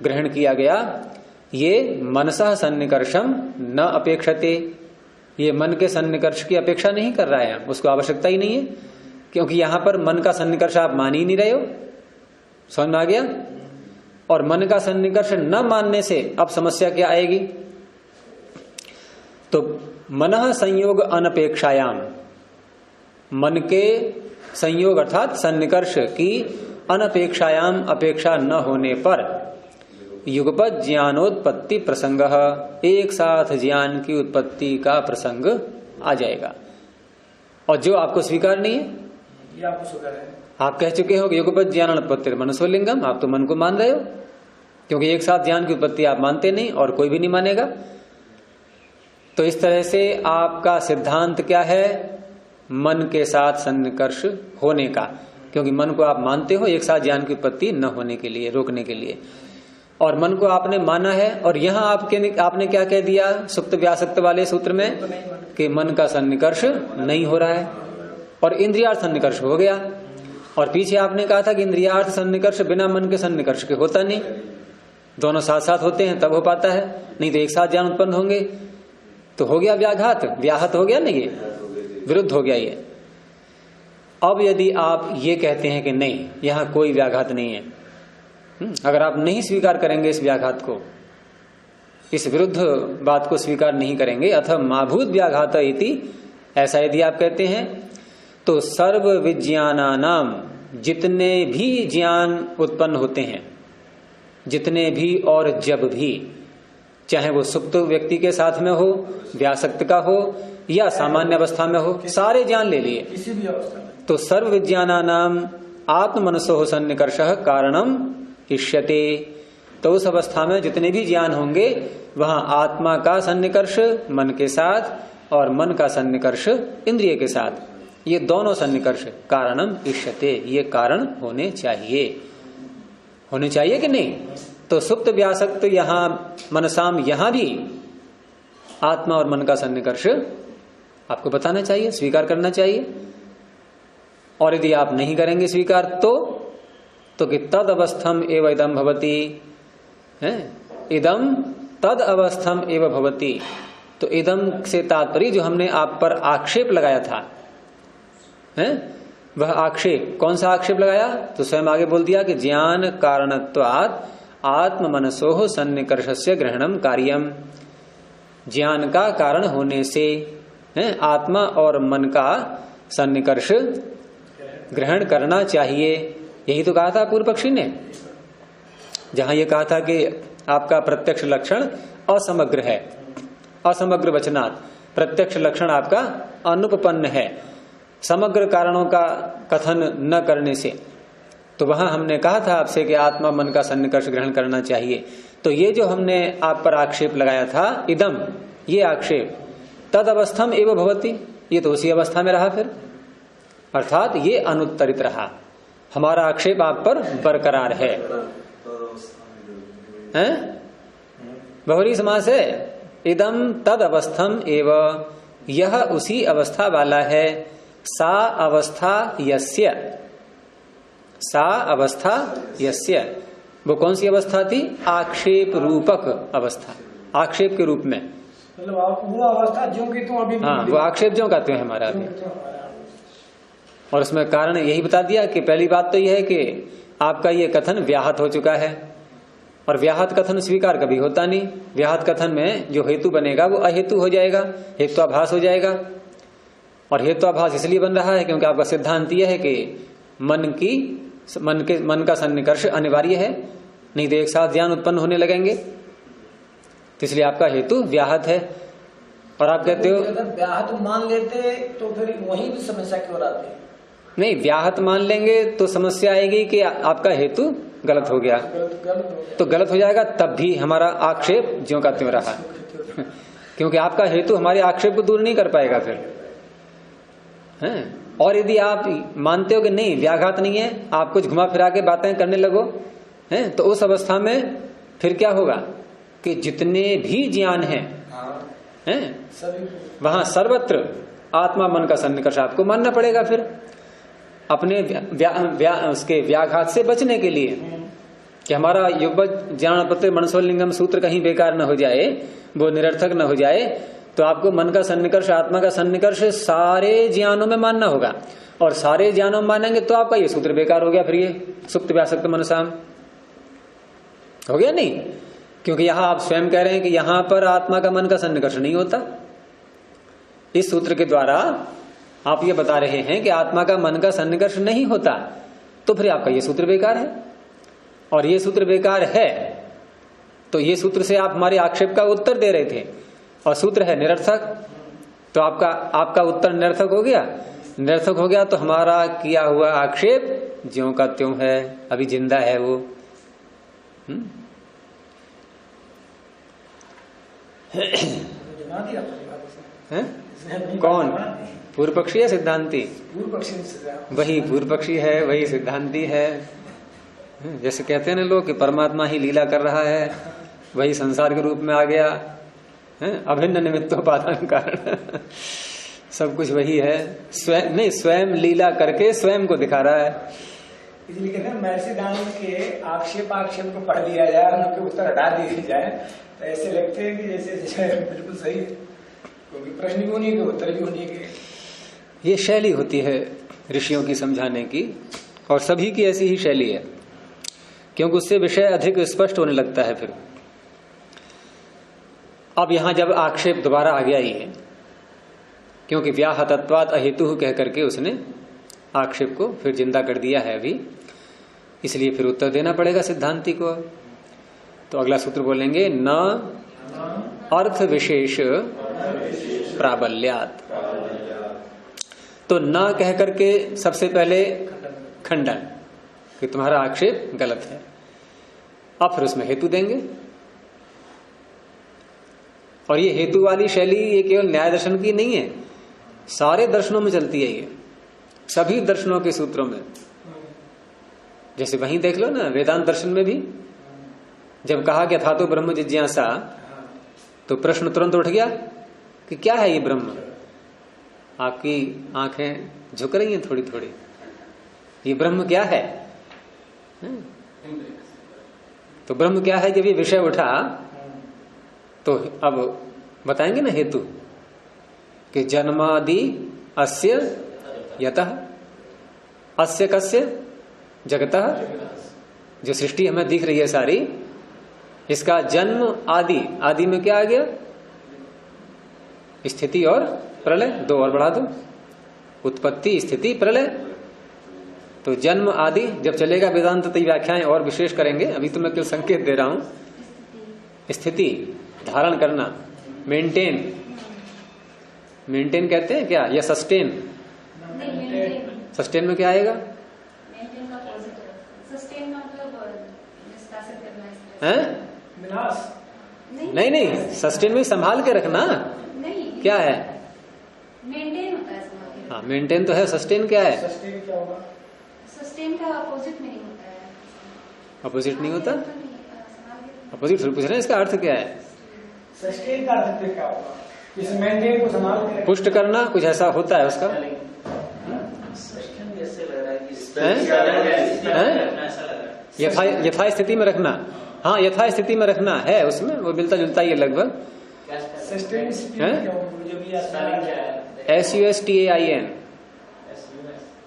[SPEAKER 1] ग्रहण किया गया, ये मनसः सन्निकर्षम न अपेक्षते। ये मन के सन्निकर्ष की अपेक्षा नहीं कर रहा है, उसको आवश्यकता ही नहीं है, क्योंकि यहां पर मन का सन्निकर्ष आप मान ही नहीं रहे हो। समझ में आ गया? और मन का सन्निकर्ष न मानने से अब समस्या क्या आएगी? तो मनः संयोग अनपेक्षायाम, मन के संयोग अर्थात सन्निकर्ष की अनपेक्षायाम, अपेक्षा न होने पर युगपत ज्ञानोत्पत्ति प्रसंग, एक साथ ज्ञान की उत्पत्ति का प्रसंग आ जाएगा। और जो आपको स्वीकार नहीं है,
[SPEAKER 2] ये आपको स्वीकार है।
[SPEAKER 1] आप कह चुके हो कि युगपत ज्ञानोत्पत्ति मनसोलिंगम, आप तो मन को मान रहे हो, क्योंकि एक साथ ज्ञान की उत्पत्ति आप मानते नहीं और कोई भी नहीं मानेगा। तो इस तरह से आपका सिद्धांत क्या है? मन के साथ सन्निकर्ष होने का, क्योंकि मन को आप मानते हो एक साथ ज्ञान की उत्पत्ति न होने के लिए, रोकने के लिए। और मन को आपने माना है, और यहां आपने क्या कह दिया सुप्त व्यासक्त वाले सूत्र में कि मन का सन्निकर्ष नहीं हो रहा है, और इंद्रियार्थ सन्निकर्ष हो गया। और पीछे आपने कहा था कि इंद्रियार्थ सन्निकर्ष बिना मन के सन्निकर्ष के होता नहीं, दोनों साथ साथ होते हैं तब हो पाता है, नहीं तो एक साथ ज्ञान उत्पन्न होंगे। तो हो गया व्याघात, व्याहत हो गया ना, ये विरुद्ध हो गया ये। अब यदि आप ये कहते हैं कि नहीं, यहां कोई व्याघात नहीं है, अगर आप नहीं स्वीकार करेंगे इस व्याघात को, इस विरुद्ध बात को स्वीकार नहीं करेंगे, अथ माभूत व्याघात इति, ऐसा यदि आप कहते हैं, तो सर्व विज्ञानानाम, जितने भी ज्ञान उत्पन्न होते हैं, जितने भी और जब भी, चाहे वो सुप्त व्यक्ति के साथ में हो, व्यासक्त का हो या सामान्य अवस्था में हो, सारे ज्ञान ले लिए,
[SPEAKER 2] किसी भी अवस्था में,
[SPEAKER 1] तो सर्व विज्ञानानाम आत्मनसो सन्निकर्षः कारणम इष्यते। तो उस अवस्था में जितने भी ज्ञान होंगे वहां आत्मा का सन्निकर्ष मन के साथ और मन का सन्निकर्ष इंद्रिय के साथ, ये दोनों सन्निकर्ष कारणम इष्यते, ये कारण होने चाहिए। होने चाहिए कि नहीं? तो सुप्त व्यासक्त यहां मनसाम, यहां भी आत्मा और मन का सन्निकर्ष आपको बताना चाहिए, स्वीकार करना चाहिए। और यदि आप नहीं करेंगे स्वीकार तो कि तद अवस्थम एव इदम भवति, इदम तद अवस्थम एव भवति। तो इदम से तात्पर्य जो हमने आप पर आक्षेप लगाया था, वह आक्षेप कौन सा आक्षेप लगाया? तो स्वयं आगे बोल दिया कि ज्ञान कारणत्वात् आत्म मनसोह सन्निकर्षस्य ग्रहणम कार्यम, ज्ञान का कारण होने से आत्मा और मन का सन्निकर्ष ग्रहण करना चाहिए। यही तो कहा था पूर्व पक्षी ने, जहां ये कहा था कि आपका प्रत्यक्ष लक्षण असमग्र है, असमग्र वचनात्, प्रत्यक्ष लक्षण आपका अनुपपन्न है समग्र कारणों का कथन न करने से। तो वहां हमने कहा था आपसे कि आत्मा मन का सन्निकर्ष ग्रहण करना चाहिए। तो ये जो हमने आप पर आक्षेप लगाया था इदम, ये आक्षेप तद अवस्थम एवं भवति, ये तो उसी अवस्था में रहा फिर, अर्थात ये अनुत्तरित रहा, हमारा आक्षेप आप पर बरकरार है। बहुरी समास है, इदम तद अवस्थम एव, यह उसी अवस्था वाला है, सा अवस्था यस्य, सा अवस्था यस्य, वो कौन सी अवस्था थी? आक्षेप रूपक अवस्था, आक्षेप के रूप में,
[SPEAKER 2] मतलब आप वो अवस्था जो कि तुम अभी,
[SPEAKER 1] हाँ वो आक्षेप जो कहते हैं हमारा अभी। और उसमें कारण यही बता दिया कि पहली बात तो यह है कि आपका ये कथन व्याहत हो चुका है, और व्याहत कथन स्वीकार कभी होता नहीं। व्याहत कथन में जो हेतु बनेगा वो अहेतु हो जाएगा, हेत्वाभास हो जाएगा। और हेत्वाभास इसलिए बन रहा है क्योंकि आपका सिद्धांत यह है कि मन का सन्निकर्ष अनिवार्य है, नहीं तो एक साथ ज्ञान उत्पन्न होने लगेंगे, तो इसलिए आपका हेतु व्याहत है। और आप कहते हो
[SPEAKER 2] अगर व्याहत मान लेते तो फिर वही भी समस्या क्यों आती है?
[SPEAKER 1] नहीं, व्याहत मान लेंगे तो समस्या आएगी कि आपका हेतु गलत हो गया, तो गलत हो जाएगा, तब भी हमारा आक्षेप ज्यों का त्यों रहा क्योंकि आपका हेतु हमारे आक्षेप को दूर नहीं कर पाएगा फिर है। और यदि आप मानते हो कि नहीं व्याघात नहीं है, आप कुछ घुमा फिरा के बातें करने लगो हैं, तो उस अवस्था में फिर क्या होगा कि जितने भी ज्ञान हैं वहां सर्वत्र आत्मा मन का सन्निकर्ष आपको मानना पड़ेगा फिर अपने उसके व्याघात से बचने के लिए, कि हमारा युग्म ज्ञान पत्र मनसोलिंगम सूत्र कहीं बेकार न हो जाए, वो निरर्थक न हो जाए, तो आपको मन का सन्निकर्ष आत्मा का सन्निकर्ष सारे ज्ञानों में मानना होगा। और सारे ज्ञानों में मानेंगे तो आपका ये सूत्र बेकार हो गया, फिर ये सुप्त व्यासक्त मनसाम हो गया नहीं, क्योंकि यहां आप स्वयं कह रहे हैं कि यहां पर आत्मा का मन का सन्निकर्ष नहीं होता। इस सूत्र के द्वारा आप ये बता रहे हैं कि आत्मा का मन का सन्निकर्ष नहीं होता, तो फिर आपका ये सूत्र बेकार है। और ये सूत्र बेकार है तो ये सूत्र से आप हमारे आक्षेप का उत्तर दे रहे थे, और सूत्र है निरर्थक, तो आपका उत्तर निरर्थक हो गया। निरर्थक हो गया तो हमारा किया हुआ आक्षेप ज्यों का त्यों है, अभी जिंदा है वो। कौन? पूर्व पक्षी है सिद्धांती? वही पूर्व पक्षी है, वही सिद्धांती है। जैसे कहते हैं ना लोग कि परमात्मा ही लीला कर रहा है, वही संसार के रूप में आ गया, अभिन्न निमित्तोपादान कारण सब कुछ वही है। स्वयं नहीं, स्वयं लीला करके स्वयं को दिखा रहा है।
[SPEAKER 2] इसलिए कहते हैं महर्षि दानव के आक्षेप को पढ़ लिया जाए, उनके उत्तर हटा दिए जाए, तो ऐसे लगते हैं कि जैसे बिल्कुल सही है, क्योंकि प्रश्न भी होने के उत्तर भी होने के।
[SPEAKER 1] ये शैली होती है ऋषियों की समझाने की, और सभी की ऐसी ही शैली है, क्योंकि उससे विषय अधिक स्पष्ट होने लगता है फिर। अब यहां जब आक्षेप दोबारा आ गया ही है, क्योंकि व्याहतत्वात् अहेतु कह करके उसने आक्षेप को फिर जिंदा कर दिया है अभी, इसलिए फिर उत्तर देना पड़ेगा सिद्धांती को। तो अगला सूत्र बोलेंगे न अर्थ विशेष प्राबल्यात। तो न कह करके सबसे पहले खंडन कि तुम्हारा आक्षेप गलत है, अब फिर उसमें हेतु देंगे। और ये हेतु वाली शैली ये केवल न्याय दर्शन की नहीं है, सारे दर्शनों में चलती है, ये सभी दर्शनों के सूत्रों में। जैसे वहीं देख लो ना, वेदांत दर्शन में भी जब कहा गया था तो ब्रह्म जिज्ञासा, तो प्रश्न तुरंत उठ गया कि क्या है ये ब्रह्म। आपकी आंखें झुक रही हैं थोड़ी थोड़ी, ये ब्रह्म क्या है? तो ब्रह्म क्या है, जब ये विषय उठा तो अब बताएंगे ना हेतु कि जन्मादि अस्य यतः अस्य कस्य जगतः, जो सृष्टि हमें दिख रही है सारी, इसका जन्म आदि, आदि में क्या आ गया? स्थिति और प्रलय, दो और बढ़ा दो, उत्पत्ति स्थिति प्रलय। तो जन्म आदि जब चलेगा वेदांत तो व्याख्याएं और विशेष करेंगे, अभी तो मैं केवल संकेत दे रहा हूं। स्थिति धारण करना, मेंटेन, मेंटेन कहते हैं क्या, या सस्टेन? सस्टेन में क्या आएगा? हैं? नहीं नहीं, सस्टेन में संभाल के रखना क्या है?
[SPEAKER 3] मेंटेन होता है।
[SPEAKER 1] हाँ, मेंटेन तो है, सस्टेन क्या है?
[SPEAKER 2] सस्टेन क्या होगा?
[SPEAKER 3] सस्टेन का अपोजिट में नहीं होता है।
[SPEAKER 1] अपोजिट नहीं होता? अपोजिट पूछ रहे हैं, इसका अर्थ क्या है?
[SPEAKER 2] सस्टेन का अर्थ क्या होगा? इस मेंटेन को संभाल के
[SPEAKER 1] पुष्ट करना, कुछ ऐसा होता है उसका? यथा स्थिति में रखना। हाँ, यथा स्थिति में रखना है उसमें, वो मिलता जुलता ही है लगभग। SUSTAIN,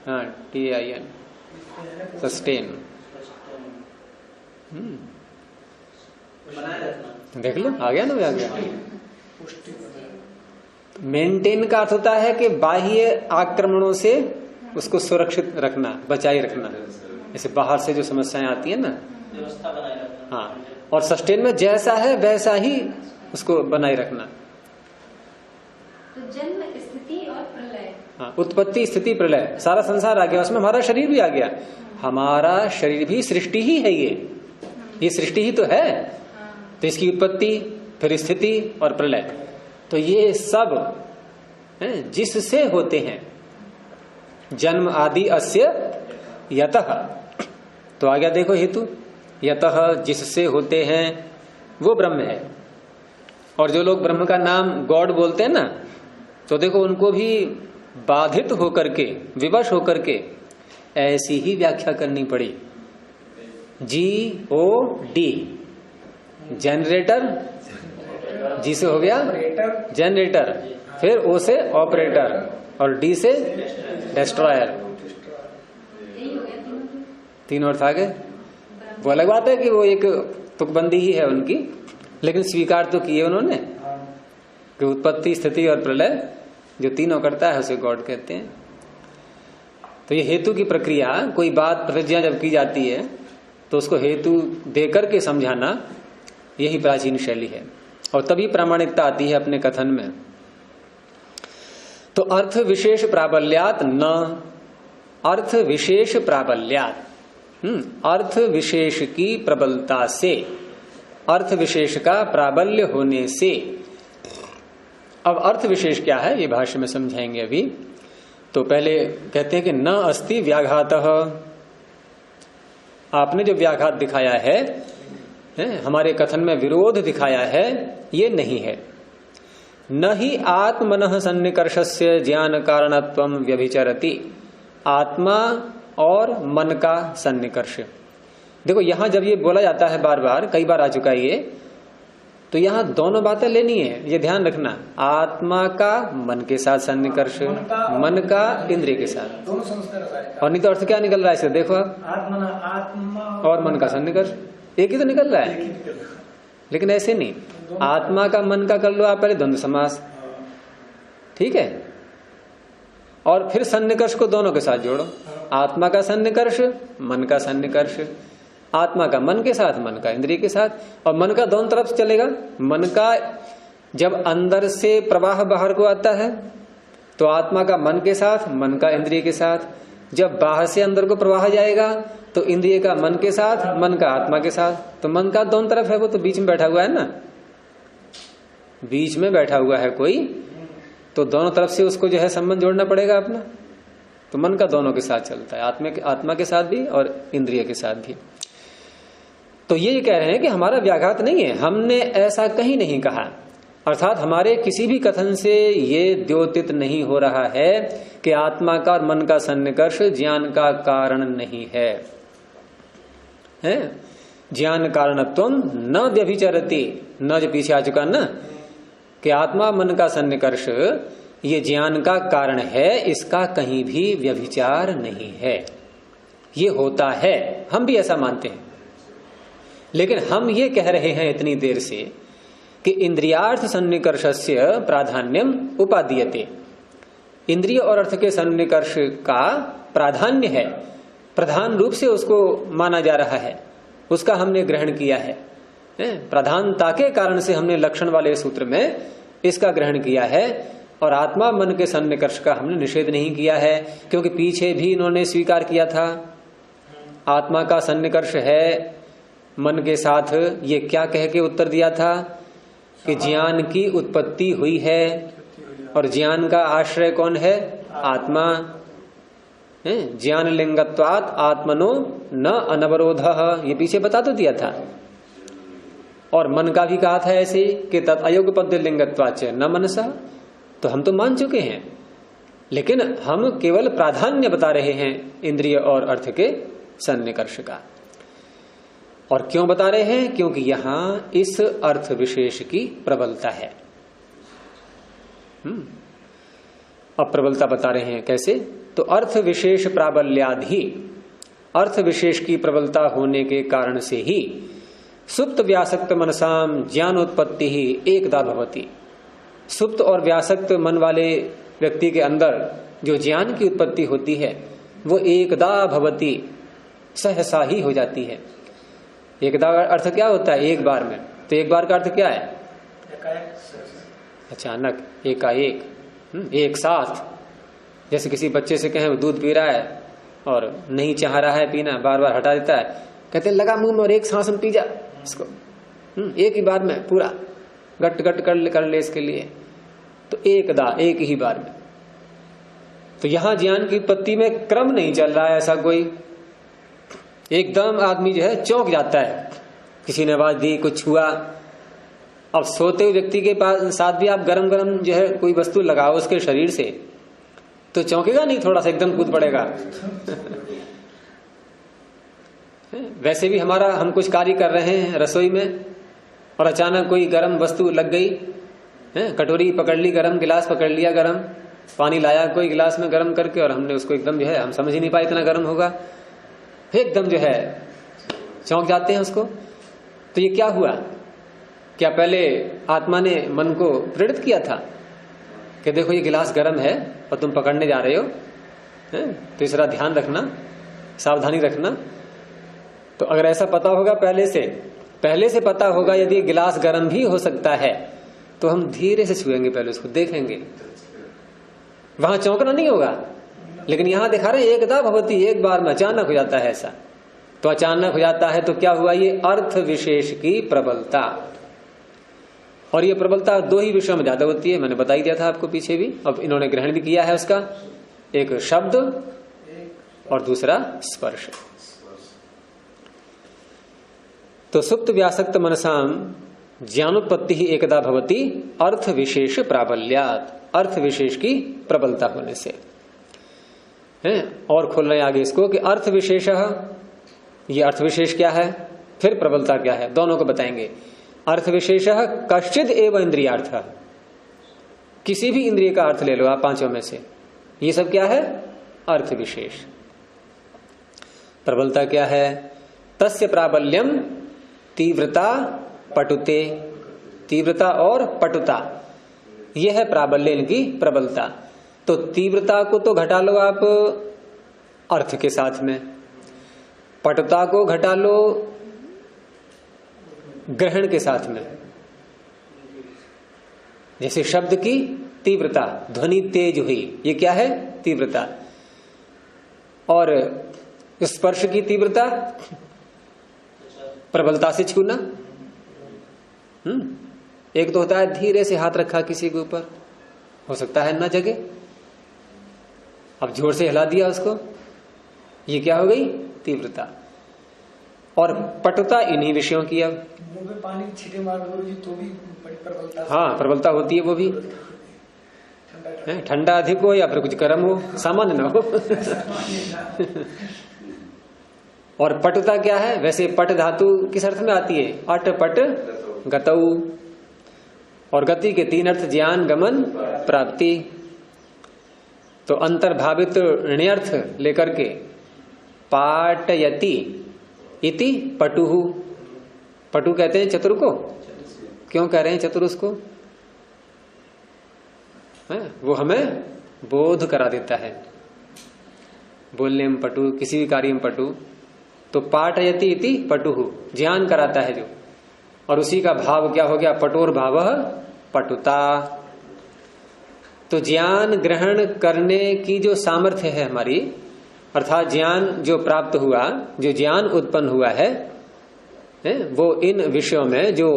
[SPEAKER 1] हाँ TAIN, सस्टेन। देख लो आ गया ना, आ गया।
[SPEAKER 2] पुष्टि
[SPEAKER 1] मेंटेन का अर्थ होता है कि बाह्य आक्रमणों से उसको सुरक्षित रखना, बचाए रखना। जैसे बाहर से जो समस्याएं आती है ना,
[SPEAKER 5] व्यवस्था बनाए रखना।
[SPEAKER 1] हाँ, और सस्टेन में जैसा है वैसा ही उसको बनाए रखना।
[SPEAKER 3] तो जन्म, स्थिति और प्रलय।
[SPEAKER 1] हाँ, उत्पत्ति स्थिति प्रलय, सारा संसार आ गया, उसमें हमारा शरीर भी आ गया। हमारा शरीर भी सृष्टि ही है, ये सृष्टि ही तो है। तो इसकी उत्पत्ति, फिर स्थिति और प्रलय, तो ये सब जिससे होते हैं। जन्म आदि अस्य यतः, तो आ गया देखो हेतु, यतः जिससे होते हैं वो ब्रह्म है। और जो लोग ब्रह्म का नाम गॉड बोलते हैं ना, तो देखो उनको भी बाधित होकर के, विवश होकर के ऐसी ही व्याख्या करनी पड़ी। GOD, जनरेटर, जी से हो गया जनरेटर, फिर O से ऑपरेटर और D से डिस्ट्रॉयर।
[SPEAKER 3] यही हो गया
[SPEAKER 1] तीन अर्थ आ गए। वो अलग बात है कि वो एक तुकबंदी ही है उनकी, लेकिन स्वीकार तो किए उन्होंने कि उत्पत्ति स्थिति और प्रलय जो तीनों करता है उसे गॉड कहते हैं। तो ये हेतु की प्रक्रिया, कोई बात प्रतिज्ञा जब की जाती है तो उसको हेतु देकर के समझाना, यही प्राचीन शैली है, और तभी प्रामाणिकता आती है अपने कथन में। तो अर्थ विशेष प्राबल्यात न, अर्थ विशेष प्राबल्यात, अर्थ विशेष की प्रबलता से, अर्थ विशेष का प्राबल्य होने से। अब अर्थ विशेष क्या है ये भाष्य में समझाएंगे अभी। तो पहले कहते हैं कि न अस्ति व्याघातः, आपने जो व्याघात दिखाया है, हमारे कथन में विरोध दिखाया है, ये नहीं है। न ही आत्मनः सन्निकर्षस्य ज्ञान कारणत्वं व्यभिचरति, आत्मा और मन का सन्निकर्ष। देखो यहां जब ये बोला जाता है, बार बार कई बार आ चुका है ये, तो यहां दोनों बातें लेनी है, ये ध्यान रखना। आत्मा का मन के साथ सन्निकर्ष, मन का इंद्रिय के साथ,
[SPEAKER 2] दोनों संस्कार।
[SPEAKER 1] और नहीं तो अर्थ क्या निकल रहा है इससे, देखो आप,
[SPEAKER 2] आत्मा
[SPEAKER 1] और मन का सन्निकर्ष, एक ही तो निकल रहा है। लेकिन ऐसे नहीं, आत्मा का मन का कर लो आप पहले द्वंद्व समास, ठीक है, और फिर सन्निकर्ष को दोनों के साथ जोड़ो। आत्मा का सन्निकर्ष, मन का सन्निकर्ष, आत्मा का मन के साथ, मन का इंद्रिय के साथ, और मन का दोनों तरफ चलेगा। मन का जब अंदर से प्रवाह बाहर को आता है तो आत्मा का मन के साथ, मन का इंद्रिय के साथ। जब बाहर से अंदर को प्रवाह जाएगा तो इंद्रिय का मन के साथ, मन का आत्मा के साथ। तो मन का दोनों तरफ है, वो तो बीच में बैठा हुआ है ना, बीच में बैठा हुआ है कोई, तो दोनों तरफ से उसको जो है संबंध जोड़ना पड़ेगा अपना। तो मन का दोनों के साथ चलता है, आत्मा के साथ भी और इंद्रिय के साथ भी। तो ये कह रहे हैं कि हमारा व्याघात नहीं है, हमने ऐसा कहीं नहीं कहा, अर्थात हमारे किसी भी कथन से ये द्योतित नहीं हो रहा है कि आत्मा का और मन का सन्निकर्ष ज्ञान का कारण नहीं है, ज्ञान कारणत्वं न व्यभिचरति, न जो पीछे आ चुका ना कि आत्मा मन का सन्निकर्ष ये ज्ञान का कारण है, इसका कहीं भी व्यभिचार नहीं है। ये होता है, हम भी ऐसा मानते हैं, लेकिन हम ये कह रहे हैं इतनी देर से कि इंद्रियार्थ सन्निकर्षस्य प्राधान्यम उपादीयते, इंद्रिय और अर्थ के सन्निकर्ष का प्राधान्य है, प्रधान रूप से उसको माना जा रहा है, उसका हमने ग्रहण किया है। प्रधानता के कारण से हमने लक्षण वाले सूत्र में इसका ग्रहण किया है, और आत्मा मन के सन्निकर्ष का हमने निषेध नहीं किया है, क्योंकि पीछे भी इन्होंने स्वीकार किया था आत्मा का सन्निकर्ष है मन के साथ। ये क्या कह के उत्तर दिया था कि ज्ञान की उत्पत्ति हुई है, और ज्ञान का आश्रय कौन है, आत्मा। ज्ञान लिंगत्वात् आत्मनो न अनवरोधः, ये पीछे बता तो दिया था। और मन का भी कहा था ऐसे कि तत् अयोगपद्य लिंगत्वाच्च न मनसा, तो हम तो मान चुके हैं, लेकिन हम केवल प्राधान्य बता रहे हैं इंद्रिय और अर्थ के सन्निकर्ष का। और क्यों बता रहे हैं, क्योंकि यहां इस अर्थ विशेष की प्रबलता है। अब प्रबलता बता रहे हैं कैसे, तो अर्थ विशेष प्राबल्यादि, अर्थ विशेष की प्रबलता होने के कारण से ही सुप्त व्यासक्त मनसाम ज्ञानोत्पत्ति ही एकदा भवति। सुप्त और व्यासक्त मन वाले व्यक्ति के अंदर जो ज्ञान की उत्पत्ति होती है वो एकदा भवति, सहसा ही हो जाती है। एकदा का अर्थ क्या होता है? एक बार में। तो एक बार का अर्थ क्या है? अचानक, एकाएक, एक साथ। जैसे किसी बच्चे से कहें वो दूध पी रहा है और नहीं चाह रहा है पीना, बार बार हटा देता है, कहते हैं लगा मुंह में और एक सांस में पी जा इसको, एक ही बार में पूरा गट गट कर ले इसके लिए। तो एकदा, एक ही बार में। तो यहां ज्ञान की उत्पत्ति में क्रम नहीं चल रहा है ऐसा कोई। एकदम आदमी जो है चौंक जाता है, किसी ने आवाज दी, कुछ हुआ। अब सोते हुए व्यक्ति के पास साथ भी आप गरम गरम जो है कोई वस्तु लगाओ उसके शरीर से तो चौंकेगा नहीं, थोड़ा सा एकदम कूद पड़ेगा। वैसे भी हम कुछ कार्य कर रहे हैं रसोई में और अचानक कोई गरम वस्तु लग गई, कटोरी पकड़ ली गरम, गिलास पकड़ लिया गरम, पानी लाया कोई गिलास में गरम करके और हमने उसको एकदम जो है हम समझ ही नहीं पाए इतना गरम होगा, एकदम जो है चौंक जाते हैं उसको। तो ये क्या हुआ? क्या पहले आत्मा ने मन को प्रेरित किया था कि देखो ये गिलास गर्म है और तुम पकड़ने जा रहे हो, तो इसका ध्यान रखना, सावधानी रखना। तो अगर ऐसा पता होगा पहले से पता होगा यदि गिलास गर्म भी हो सकता है तो हम धीरे से छुएंगे, पहले उसको देखेंगे, वहां चौंकना नहीं होगा। लेकिन यहां दिखा रहे एकदा भवति, एक बार में अचानक हो जाता है ऐसा। तो अचानक हो जाता है तो क्या हुआ? ये अर्थ विशेष की प्रबलता। और ये प्रबलता दो ही विषयों में ज्यादा होती है, मैंने बता ही दिया था आपको पीछे भी, अब इन्होंने ग्रहण भी किया है उसका। एक शब्द और दूसरा स्पर्श। तो सुप्त व्यासक्त मनसाम ज्ञानोत्पत्ति ही एकदा भवति अर्थ विशेष प्राबल्यात, अर्थ विशेष की प्रबलता होने से है। और खोल रहे आगे इसको कि अर्थ विशेष, ये अर्थ विशेष क्या है, फिर प्रबलता क्या है, दोनों को बताएंगे। अर्थ विशेष कश्चिद एवं इंद्रियार्थ, किसी भी इंद्रिय का अर्थ ले लो आप पांचों में से, ये सब क्या है? अर्थ विशेष। प्रबलता क्या है? तस्य प्राबल्यम तीव्रता पटुते, तीव्रता और पटुता, यह है प्राबल्य इनकी प्रबलता। तो तीव्रता को तो घटा लो आप अर्थ के साथ में, पटुता को घटा लो ग्रहण के साथ में। जैसे शब्द की तीव्रता, ध्वनि तेज हुई, ये क्या है? तीव्रता। और स्पर्श की तीव्रता प्रबलता से छूना। एक तो होता है धीरे से हाथ रखा किसी के ऊपर, हो सकता है ना जगह, अब जोर से हिला दिया उसको, ये क्या हो गई? तीव्रता। और पटुता इन्हीं विषयों की। अब
[SPEAKER 2] मुंह में पानी छींटे मार दो तो भी प्रबलता,
[SPEAKER 1] हाँ प्रबलता होती है वो भी। ठंडा अधिक हो या फिर कुछ गर्म हो, सामान्य ना हो। और पटुता क्या है? वैसे पट धातु किस अर्थ में आती है? अट पट गतऊ। और गति के तीन अर्थ, ज्ञान, गमन, प्राप्ति। तो अंतर्भावित ऋण्यर्थ लेकर के पाटयति इति पटुहु, पटु कहते हैं चतुर को। क्यों कह रहे हैं चतुर उसको? वो हमें बोध करा देता है, बोलने में पटु, किसी भी कार्य में पटु। तो पाठयति इति पटुहु, ज्ञान कराता है जो, और उसी का भाव क्या हो गया? पटोर भाव पटुता। तो ज्ञान ग्रहण करने की जो सामर्थ्य है हमारी, अर्थात ज्ञान जो प्राप्त हुआ, जो ज्ञान उत्पन्न हुआ है, वो इन विषयों में जो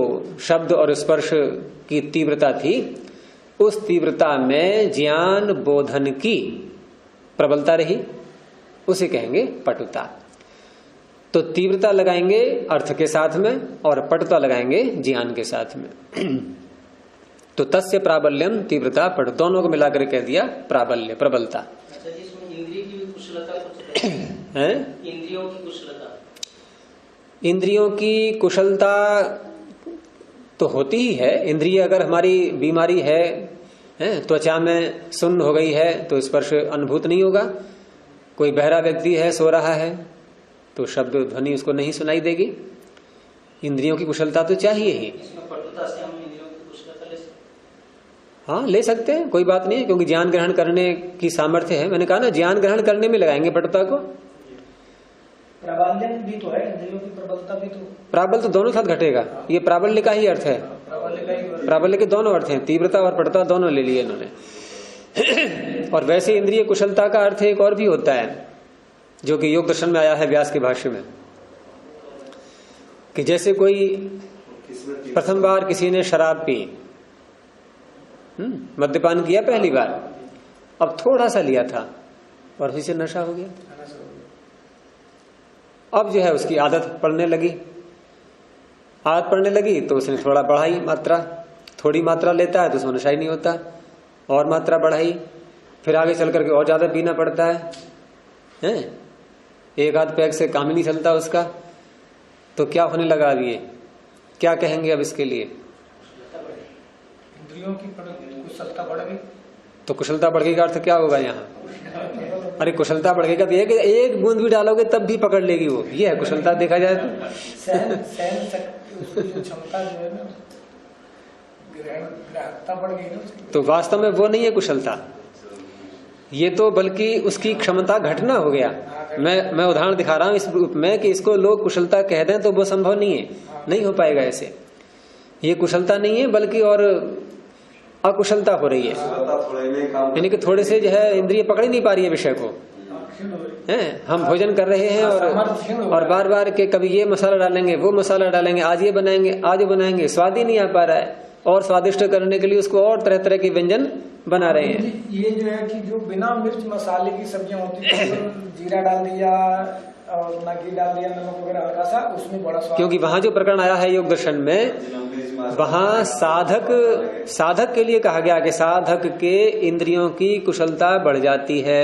[SPEAKER 1] शब्द और स्पर्श की तीव्रता थी, उस तीव्रता में ज्ञान बोधन की प्रबलता रही, उसे कहेंगे पटुता। तो तीव्रता लगाएंगे अर्थ के साथ में और पटुता लगाएंगे ज्ञान के साथ में। तो तस्य प्राबल्यम तीव्रता पट, दोनों को मिलाकर कह दिया प्राबल्य, प्रबलता।
[SPEAKER 5] अच्छा जी, इसमें इंद्रिय की भी कुशलता
[SPEAKER 1] है?
[SPEAKER 5] इंद्रियों की कुशलता,
[SPEAKER 1] इंद्रियों की कुशलता तो होती ही है। इंद्रिय अगर हमारी बीमारी है, त्वचा में सुन्न हो गई है तो स्पर्श अनुभूत नहीं होगा। कोई बहरा व्यक्ति है, सो रहा है, तो शब्द ध्वनि उसको नहीं सुनाई देगी। इंद्रियों की कुशलता तो चाहिए ही।
[SPEAKER 5] इसमें पटुता से हम इंद्रियों की कुशलता ले सकते
[SPEAKER 1] हाँ, ले सकते हैं, कोई बात नहीं है, क्योंकि ज्ञान ग्रहण करने की सामर्थ्य है। मैंने कहा ना, ज्ञान ग्रहण करने में लगाएंगे पटुता को।
[SPEAKER 2] प्राबल्य भी तो है, इंद्रियों की प्रबलता भी तो।
[SPEAKER 1] प्राबल्य तो दोनों साथ घटेगा, ये प्राबल्य का ही अर्थ है।
[SPEAKER 2] प्राबल्य का ही
[SPEAKER 1] प्राबल्य के दोनों अर्थ हैं, तीव्रता और पटुता दोनों ले लिए इन्होंने। और वैसे इंद्रिय कुशलता का अर्थ एक और भी होता है, जो कि योग दर्शन में आया है व्यास के भाष्य में, कि जैसे कोई प्रथम बार किसी ने शराब पी, मद्यपान किया पहली बार, अब थोड़ा सा लिया था और फिर से नशा हो गया। अब जो है उसकी आदत पड़ने लगी, तो उसने थोड़ा बढ़ाई मात्रा, थोड़ी मात्रा लेता है तो उसमें नशा ही नहीं होता, और मात्रा बढ़ाई, फिर आगे चल करके और ज्यादा पीना पड़ता है, एक आध पैक से काम ही नहीं चलता उसका। तो क्या होने लगा अब, ये क्या कहेंगे अब इसके लिए?
[SPEAKER 2] इंद्रियों की कुशलता बढ़ गई।
[SPEAKER 1] तो कुशलता बढ़ गई का अर्थ क्या होगा यहाँ? अरे कुशलता बढ़ गई का एक बूंद भी डालोगे तब भी पकड़ लेगी वो, ये है कुशलता देखा जाए तो।
[SPEAKER 2] सहन शक्ति, उसकी जो क्षमता जो है ना, ग्रहणता बढ़ गई ना उसकी।
[SPEAKER 1] तो वास्तव में वो नहीं है कुशलता, ये तो बल्कि उसकी क्षमता घटना हो गया। मैं उदाहरण दिखा रहा हूं इस रूप में कि इसको लोग कुशलता कह दें तो वो संभव नहीं है, नहीं हो पाएगा ऐसे। ये कुशलता नहीं है बल्कि और अकुशलता हो रही है, यानी कि थोड़े से जो है इंद्रिय पकड़ ही नहीं पा रही है विषय को। हम भोजन कर रहे हैं और बार बार के कभी ये मसाला डालेंगे, वो मसाला डालेंगे, आज ये बनाएंगे, आज वो बनाएंगे, स्वाद ही नहीं आ पा रहा है, और स्वादिष्ट करने के लिए उसको और तरह तरह के व्यंजन बना रहे हैं।
[SPEAKER 2] ये जो है कि जो बिना मिर्च मसाले की सब्जियां होती है, जीरा डाल दिया और घी डाल दिया, नमक वगैरह हल्का सा, उसमें बड़ा स्वाद।
[SPEAKER 1] क्योंकि वहां जो प्रकरण आया है योग दर्शन में, वहां साधक के लिए कहा गया कि साधक के इंद्रियों की कुशलता बढ़ जाती है,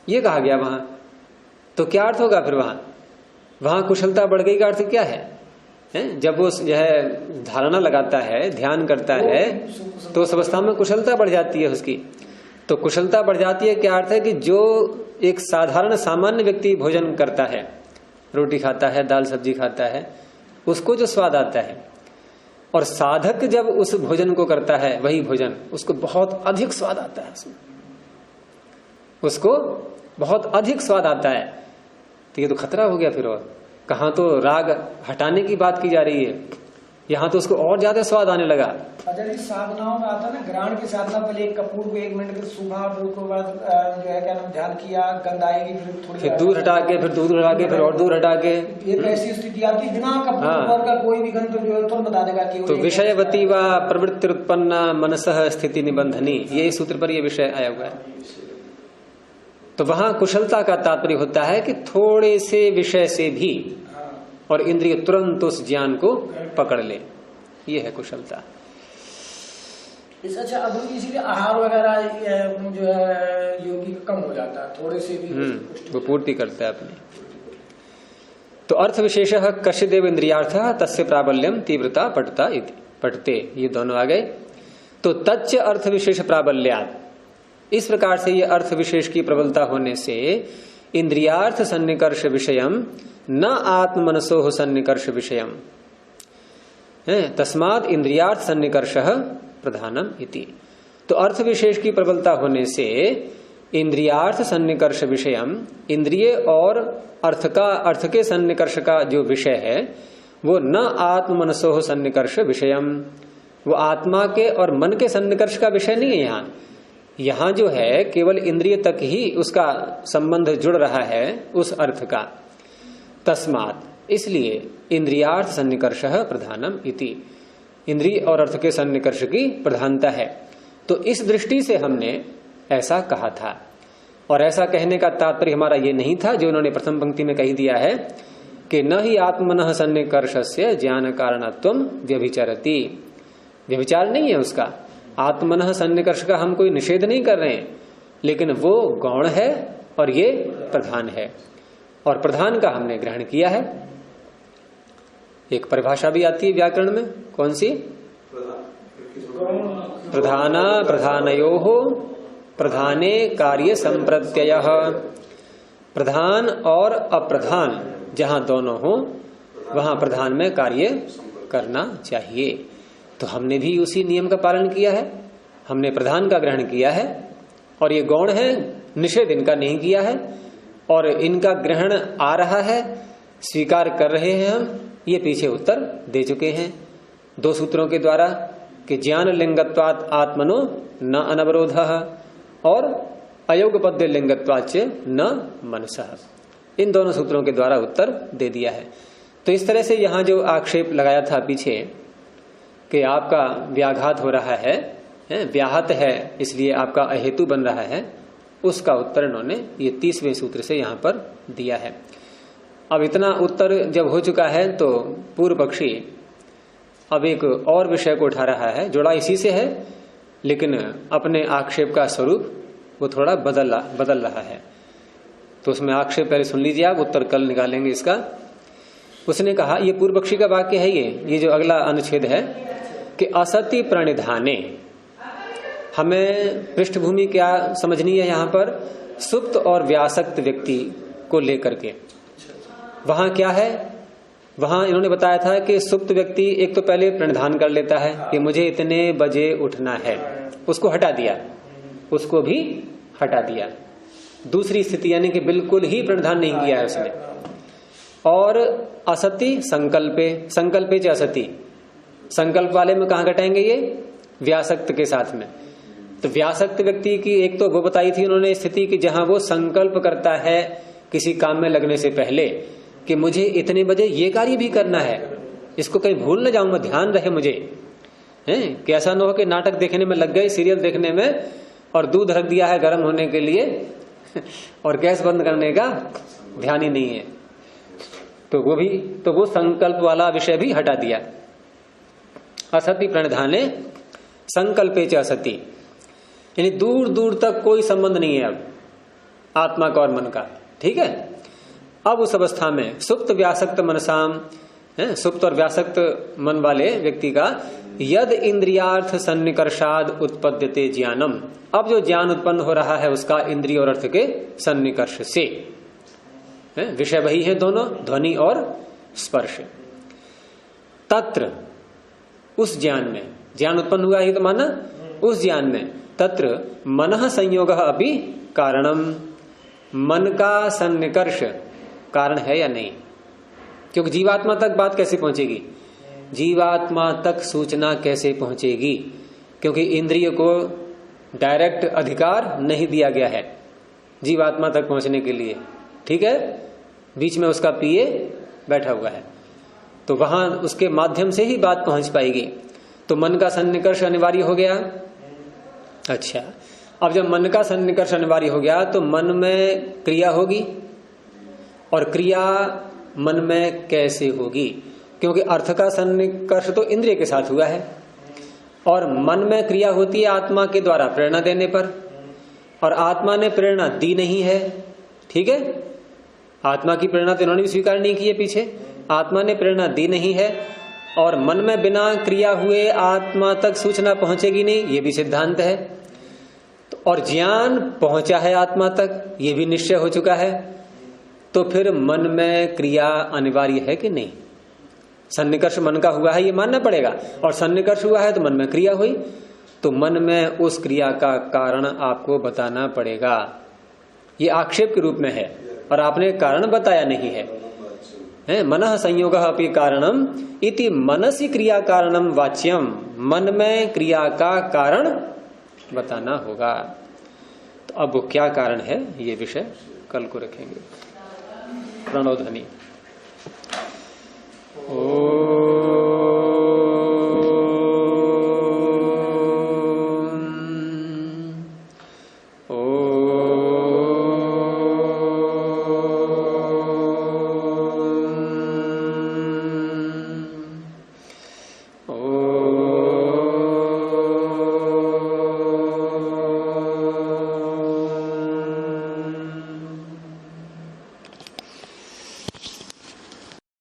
[SPEAKER 1] ये कहा गया वहां। तो क्या अर्थ होगा फिर वहां कुशलता बढ़ गई का अर्थ क्या है? जब वो जो है धारणा लगाता है, ध्यान करता है, तो उस अवस्था में कुशलता बढ़ जाती है उसकी। तो कुशलता बढ़ जाती है क्या अर्थ है कि जो एक साधारण सामान्य व्यक्ति भोजन करता है, रोटी खाता है, दाल सब्जी खाता है, उसको जो स्वाद आता है, और साधक जब उस भोजन को करता है, वही भोजन, उसको बहुत अधिक स्वाद आता है, उसको बहुत अधिक स्वाद आता है। तो ये तो खतरा हो गया फिर। और कहाँ तो राग हटाने की बात की जा रही है, यहाँ तो उसको और ज्यादा स्वाद आने लगा।
[SPEAKER 2] अच्छा, इस साधनाओं में आता ना, ग्रहण की साधना, पहले एक कपूर को 1 मिनट सूखा, फिर उसके बाद जो है क्या नाम, ध्यान किया, गंध आएगी, फिर
[SPEAKER 1] दूर हटा के, फिर दूर हटा के, फिर और दूर हटा के,
[SPEAKER 2] ये ऐसी स्थिति आती है बिना कपूर का कोई भी गंध जो है तो बता देगा कि
[SPEAKER 1] तो विषयवती व प्रवृत्ति उत्पन्न मनसः स्थिति निबंधनी, ये सूत्र पर ये विषय आया हुआ है। तो वहां कुशलता का तात्पर्य होता है कि थोड़े से विषय से भी और इंद्रिय तुरंत उस ज्ञान को पकड़ ले, ये है कुशलता।
[SPEAKER 2] अच्छा, अब इसीलिए आहार वगैरह जो है योगी कम हो जाता है, थोड़े से भी
[SPEAKER 1] वो पूर्ति करता है अपनी। तो अर्थ विशेष कश्यदेव इंद्रियार्थ तस्य प्राबल्यम तीव्रता पटता इति, पटते, ये दोनों आ गए। तो तच्च अर्थ विशेष प्राबल्यात्, इस प्रकार से ये अर्थ विशेष की प्रबलता होने से इंद्रियार्थ सन्निकर्ष विषयम न आत्म मनसो सन्निकर्ष विषयम, तस्मात् इंद्रियार्थ सन्निकर्ष प्रधानम इति। तो अर्थ विशेष की प्रबलता होने से इंद्रियार्थ सन्निकर्ष विषयम, इंद्रिय और अर्थ के सन्निकर्ष का जो विषय है वो न आत्म मनसो सन्निकर्ष विषयम, वो आत्मा के और मन के सन्निकर्ष का विषय नहीं है। यहाँ जो है केवल इंद्रिय तक ही उसका संबंध जुड़ रहा है उस अर्थ का। तस्मात्, इसलिए इंद्रियार्थ सन्निकर्ष प्रधानम इति, इंद्रिय और अर्थ के सन्निकर्ष की प्रधानता है। तो इस दृष्टि से हमने ऐसा कहा था, और ऐसा कहने का तात्पर्य हमारा ये नहीं था जो उन्होंने प्रथम पंक्ति में कही दिया है कि न ही आत्मनः सन्निकर्षस्य ज्ञान कारणत्वम व्यभिचरति, व्यभिचार नहीं है उसका। आत्मनः सन्निकर्ष का हम कोई निषेध नहीं कर रहे हैं, लेकिन वो गौण है और ये प्रधान है, और प्रधान का हमने ग्रहण किया है। एक परिभाषा भी आती है व्याकरण में, कौन सी? प्रधाना प्रधानयोः प्रधाने कार्य संप्रत्ययः, प्रधान और अप्रधान जहां दोनों हो वहां प्रधान में कार्य करना चाहिए। तो हमने भी उसी नियम का पालन किया है, हमने प्रधान का ग्रहण किया है और ये गौण है, निषेध इनका नहीं किया है और इनका ग्रहण आ रहा है, स्वीकार कर रहे हैं हम, ये पीछे उत्तर दे चुके हैं 2 सूत्रों के द्वारा कि ज्ञान लिंगत्वात् आत्मनो न अनवरोधः और अयोगपद्य लिंगत्वाच्च न मनसः, इन दोनों सूत्रों के द्वारा उत्तर दे दिया है। तो इस तरह से यहां जो आक्षेप लगाया था पीछे कि आपका व्याघात हो रहा है, व्याहत है इसलिए आपका अहेतु बन रहा है, उसका उत्तर इन्होंने ये 30वें सूत्र से यहां पर दिया है। अब इतना उत्तर जब हो चुका है तो पूर्व पक्षी अब एक और विषय को उठा रहा है, जुड़ा इसी से है लेकिन अपने आक्षेप का स्वरूप वो थोड़ा बदल रहा है। तो उसमें आक्षेप पहले सुन लीजिए आप, उत्तर कल निकालेंगे इसका। उसने कहा, ये पूर्व पक्षी का वाक्य है, ये जो अगला अनुच्छेद है कि असति प्रणिधाने, हमें पृष्ठभूमि क्या समझनी है यहाँ पर, सुप्त और व्यासक्त व्यक्ति को लेकर के। वहां क्या है, वहां इन्होंने बताया था कि सुप्त व्यक्ति एक तो पहले प्रणिधान कर लेता है कि मुझे इतने बजे उठना है, उसको हटा दिया, उसको भी हटा दिया। दूसरी स्थिति यानी कि बिल्कुल ही प्रणिधान नहीं किया है उसने। और असति संकल्पे, संकल्पे च असति, संकल्प वाले में कहां घटाएंगे, ये व्यासक्त के साथ में। तो व्यासक्त व्यक्ति की एक तो वो बताई थी उन्होंने स्थिति कि जहां वो संकल्प करता है किसी काम में लगने से पहले कि मुझे इतने बजे ये कार्य भी करना है, इसको कहीं भूल न जाऊं मैं, ध्यान रहे मुझे, हैं कि ऐसा न हो कि नाटक देखने में लग गए, सीरियल देखने में, और दूध रख दिया है गर्म होने के लिए और गैस बंद करने का ध्यान ही नहीं है। तो वो संकल्प वाला विषय भी हटा दिया। असति प्रणिधाने संकल्पे च असति, यानी दूर दूर तक कोई संबंध नहीं है अब आत्मा का और मन का, ठीक है। अब उस अवस्था में सुप्त व्यासक्त मनसाम, सुप्त और व्यासक्त मन वाले व्यक्ति का यद इंद्रियार्थ सन्निकर्षाद उत्पद्यते ज्ञानम, अब जो ज्ञान उत्पन्न हो रहा है उसका इंद्रिय और अर्थ के सन्निकर्ष से, विषय वही है दोनों, ध्वनि और स्पर्श। तत्र, उस ज्ञान में, ज्ञान उत्पन्न हुआ ही तो माना, उस ज्ञान में तत्र मनः संयोगः अपि कारणम, मन का सन्निकर्ष कारण है या नहीं। क्योंकि जीवात्मा तक बात कैसे पहुंचेगी, जीवात्मा तक सूचना कैसे पहुंचेगी, क्योंकि इंद्रिय को डायरेक्ट अधिकार नहीं दिया गया है जीवात्मा तक पहुंचने के लिए, ठीक है, बीच में उसका पिए बैठा हुआ है, तो वहां उसके माध्यम से ही बात पहुंच पाएगी। तो मन का सन्निकर्ष अनिवार्य हो गया। अच्छा, अब जब मन का सन्निकर्ष अनिवार्य हो गया तो मन में क्रिया होगी, और क्रिया मन में कैसे होगी, क्योंकि अर्थ का सन्निकर्ष तो इंद्रिय के साथ हुआ है और मन में क्रिया होती है आत्मा के द्वारा प्रेरणा देने पर, और आत्मा ने प्रेरणा दी नहीं है, ठीक है, आत्मा की प्रेरणा तो इन्होंने भी स्वीकार नहीं की है पीछे, आत्मा ने प्रेरणा दी नहीं है, और मन में बिना क्रिया हुए आत्मा तक सूचना पहुंचेगी नहीं, ये भी सिद्धांत है। और ज्ञान पहुंचा है आत्मा तक, ये भी निश्चय हो चुका है, तो फिर मन में क्रिया अनिवार्य है कि नहीं। सन्निकर्ष मन का हुआ है ये मानना पड़ेगा, और सन्निकर्ष हुआ है तो मन में क्रिया हुई, तो मन में उस क्रिया का कारण आपको बताना पड़ेगा। ये आक्षेप के रूप में है और आपने कारण बताया नहीं है। मनः संयोगः अपि कारणम इति मनसि क्रिया कारणम वाच्यम, मन में क्रिया का कारण बताना होगा। तो अब वो क्या कारण है ये विषय कल को रखेंगे। प्रणव ध्वनि।